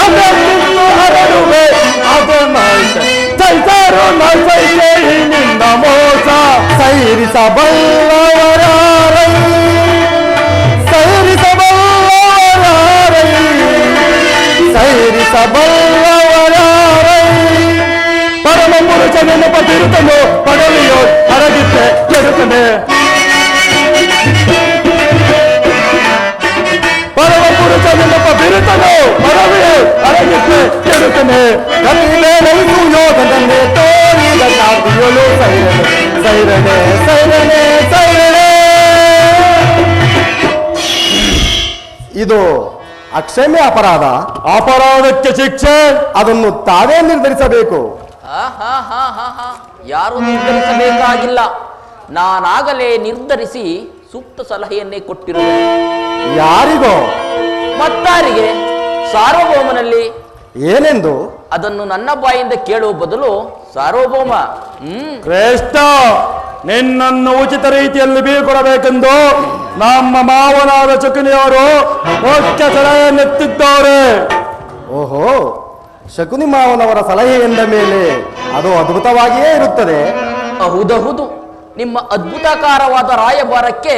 ಅದನ್ನು ಹರಡುವೆ ಅದನ್ನಾಯ್ತು ಚೈತಾರು ನೈಸೈತೆ ನಿನ್ನ ಮೋಸ ಸೈರಿಸಬಲ್ಲವರಾರೈ ಸೈರಿಸಬಲ್ಲವರಾರೈ ಸೈರಿಸಬಲ್ಲವರಾರೈ ಪರಮ ಪುರುಷ ನೆನಪದಿರುತ್ತನು ಪಡಲಿಯೋ ಹರಗಿದ್ದೆ ಕೆಡುತ್ತನೆ ಪರಮ ಪುರುಷ ನೆನಪ ಬಿರುತ್ತನು ಪರವಿಯೋ ಹರಗಿದ್ದೆ ಕೆಡುತ್ತನೆ ಕಲಿಲೇನೈತು ಯೋಗದನ್ನೇ ತೋರಿದ ಕಾಪಿಯಲು ಸೈರಣೆ ಸೈರಣೆ ಸೈರಣೆ ಸೈರಣೆ ಇದು ಅಕ್ಷಮ್ಯ ಅಪರಾಧ ಅಪರಾಧಕ್ಕೆ ಶಿಕ್ಷೆ ಅದನ್ನು ತಾವೇ ನಿರ್ಧರಿಸಬೇಕು ಯಾರು ನಿರ್ಧರಿಸಬೇಕಾಗಿಲ್ಲ, ನಾನಾಗಲೇ ನಿರ್ಧರಿಸಿ ಸೂಕ್ತ ಸಲಹೆಯನ್ನೇ ಕೊಟ್ಟಿರುವೆ. ಯಾರಿಗೋ? ಮತ್ತಾರಿಗೆ? ಸಾರ್ವಭೌಮನಲ್ಲಿ. ಏನೆಂದು? ಅದನ್ನು ನನ್ನ ಬಾಯಿಂದ ಕೇಳುವ ಬದಲು ಸಾರ್ವಭೌಮ ಶ್ರೇಷ್ಠ ನಿನ್ನನ್ನು ಉಚಿತ ರೀತಿಯಲ್ಲಿ ಬೀಳ್ಕೊಡಬೇಕೆಂದು ನಮ್ಮ ಮಾವನಾದ ಶಕುನಿಯವರು ಮುಖ್ಯ ಸಲಹೆಯನ್ನೆತ್ತಿದ್ದಾರೆ. ಓಹೋ, ಶಕುನಿ ಮಾವನವರ ಸಲಹೆ ಎಂದ ಮೇಲೆ ಅದು ಅದ್ಭುತವಾಗಿಯೇ ಇರುತ್ತದೆ. ಹೌದೌದು, ನಿಮ್ಮ ಅದ್ಭುತಕಾರವಾದ ರಾಯಭಾರಕ್ಕೆ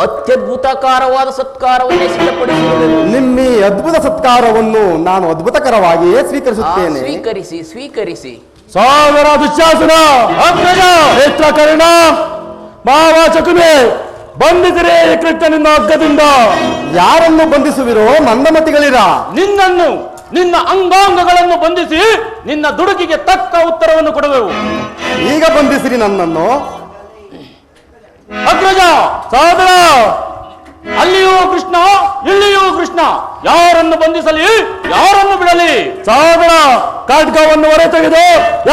ಅತ್ಯದ್ಭುತಕಾರವಾದ ಸತ್ಕಾರವನ್ನೇ ಸಿದ್ಧಪಡಿಸುವುದು. ನಿಮ್ಮ ಈ ಅದ್ಭುತ ಸತ್ಕಾರವನ್ನು ನಾನು ಅದ್ಭುತಕರವಾಗಿಯೇ ಸ್ವೀಕರಿಸುತ್ತೇನೆ. ಸ್ವೀಕರಿಸಿ ಸ್ವೀಕರಿಸಿ. ಸಾಗರ ದುಶ್ಯಾಸನ ನೇತ್ರ ಕರ್ಣ ಮಾವ ಶಕುನಿ ಬಂಧಿಸಿರೇ ಕೃಷ್ಣನಿಂದ ಹಗ್ಗದಿಂದ. ಯಾರನ್ನು ಬಂಧಿಸುವಿರೋ ಮಂದಮತಿಗಳಿರ? ನಿನ್ನನ್ನು, ನಿನ್ನ ಅಂಗಾಂಗಗಳನ್ನು ಬಂಧಿಸಿ ನಿನ್ನ ದುಡುಕಿಗೆ ತಕ್ಕ ಉತ್ತರವನ್ನು ಕೊಡುವೆವು. ಈಗ ಬಂಧಿಸಿರಿ ನನ್ನನ್ನು. ಅಗ್ರಜ ಸಾಗರ, ಅಲ್ಲಿಯೂ ಕೃಷ್ಣ ಇಲ್ಲಿಯೂ ಕೃಷ್ಣ, ಯಾರನ್ನು ಬಂಧಿಸಲಿ ಯಾರನ್ನು ಬಿಡಲಿ? ಸಾಗರ ಖಡ್ಗವನ್ನು ಹೊರ ತೆಗೆದು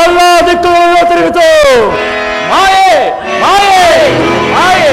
ಎಲ್ಲ ದಿಕ್ಕುಗಳನ್ನು ತಿರುಗಿತು. ಮಾಯೆ ಮಾಯೆ ಮಾಯೆ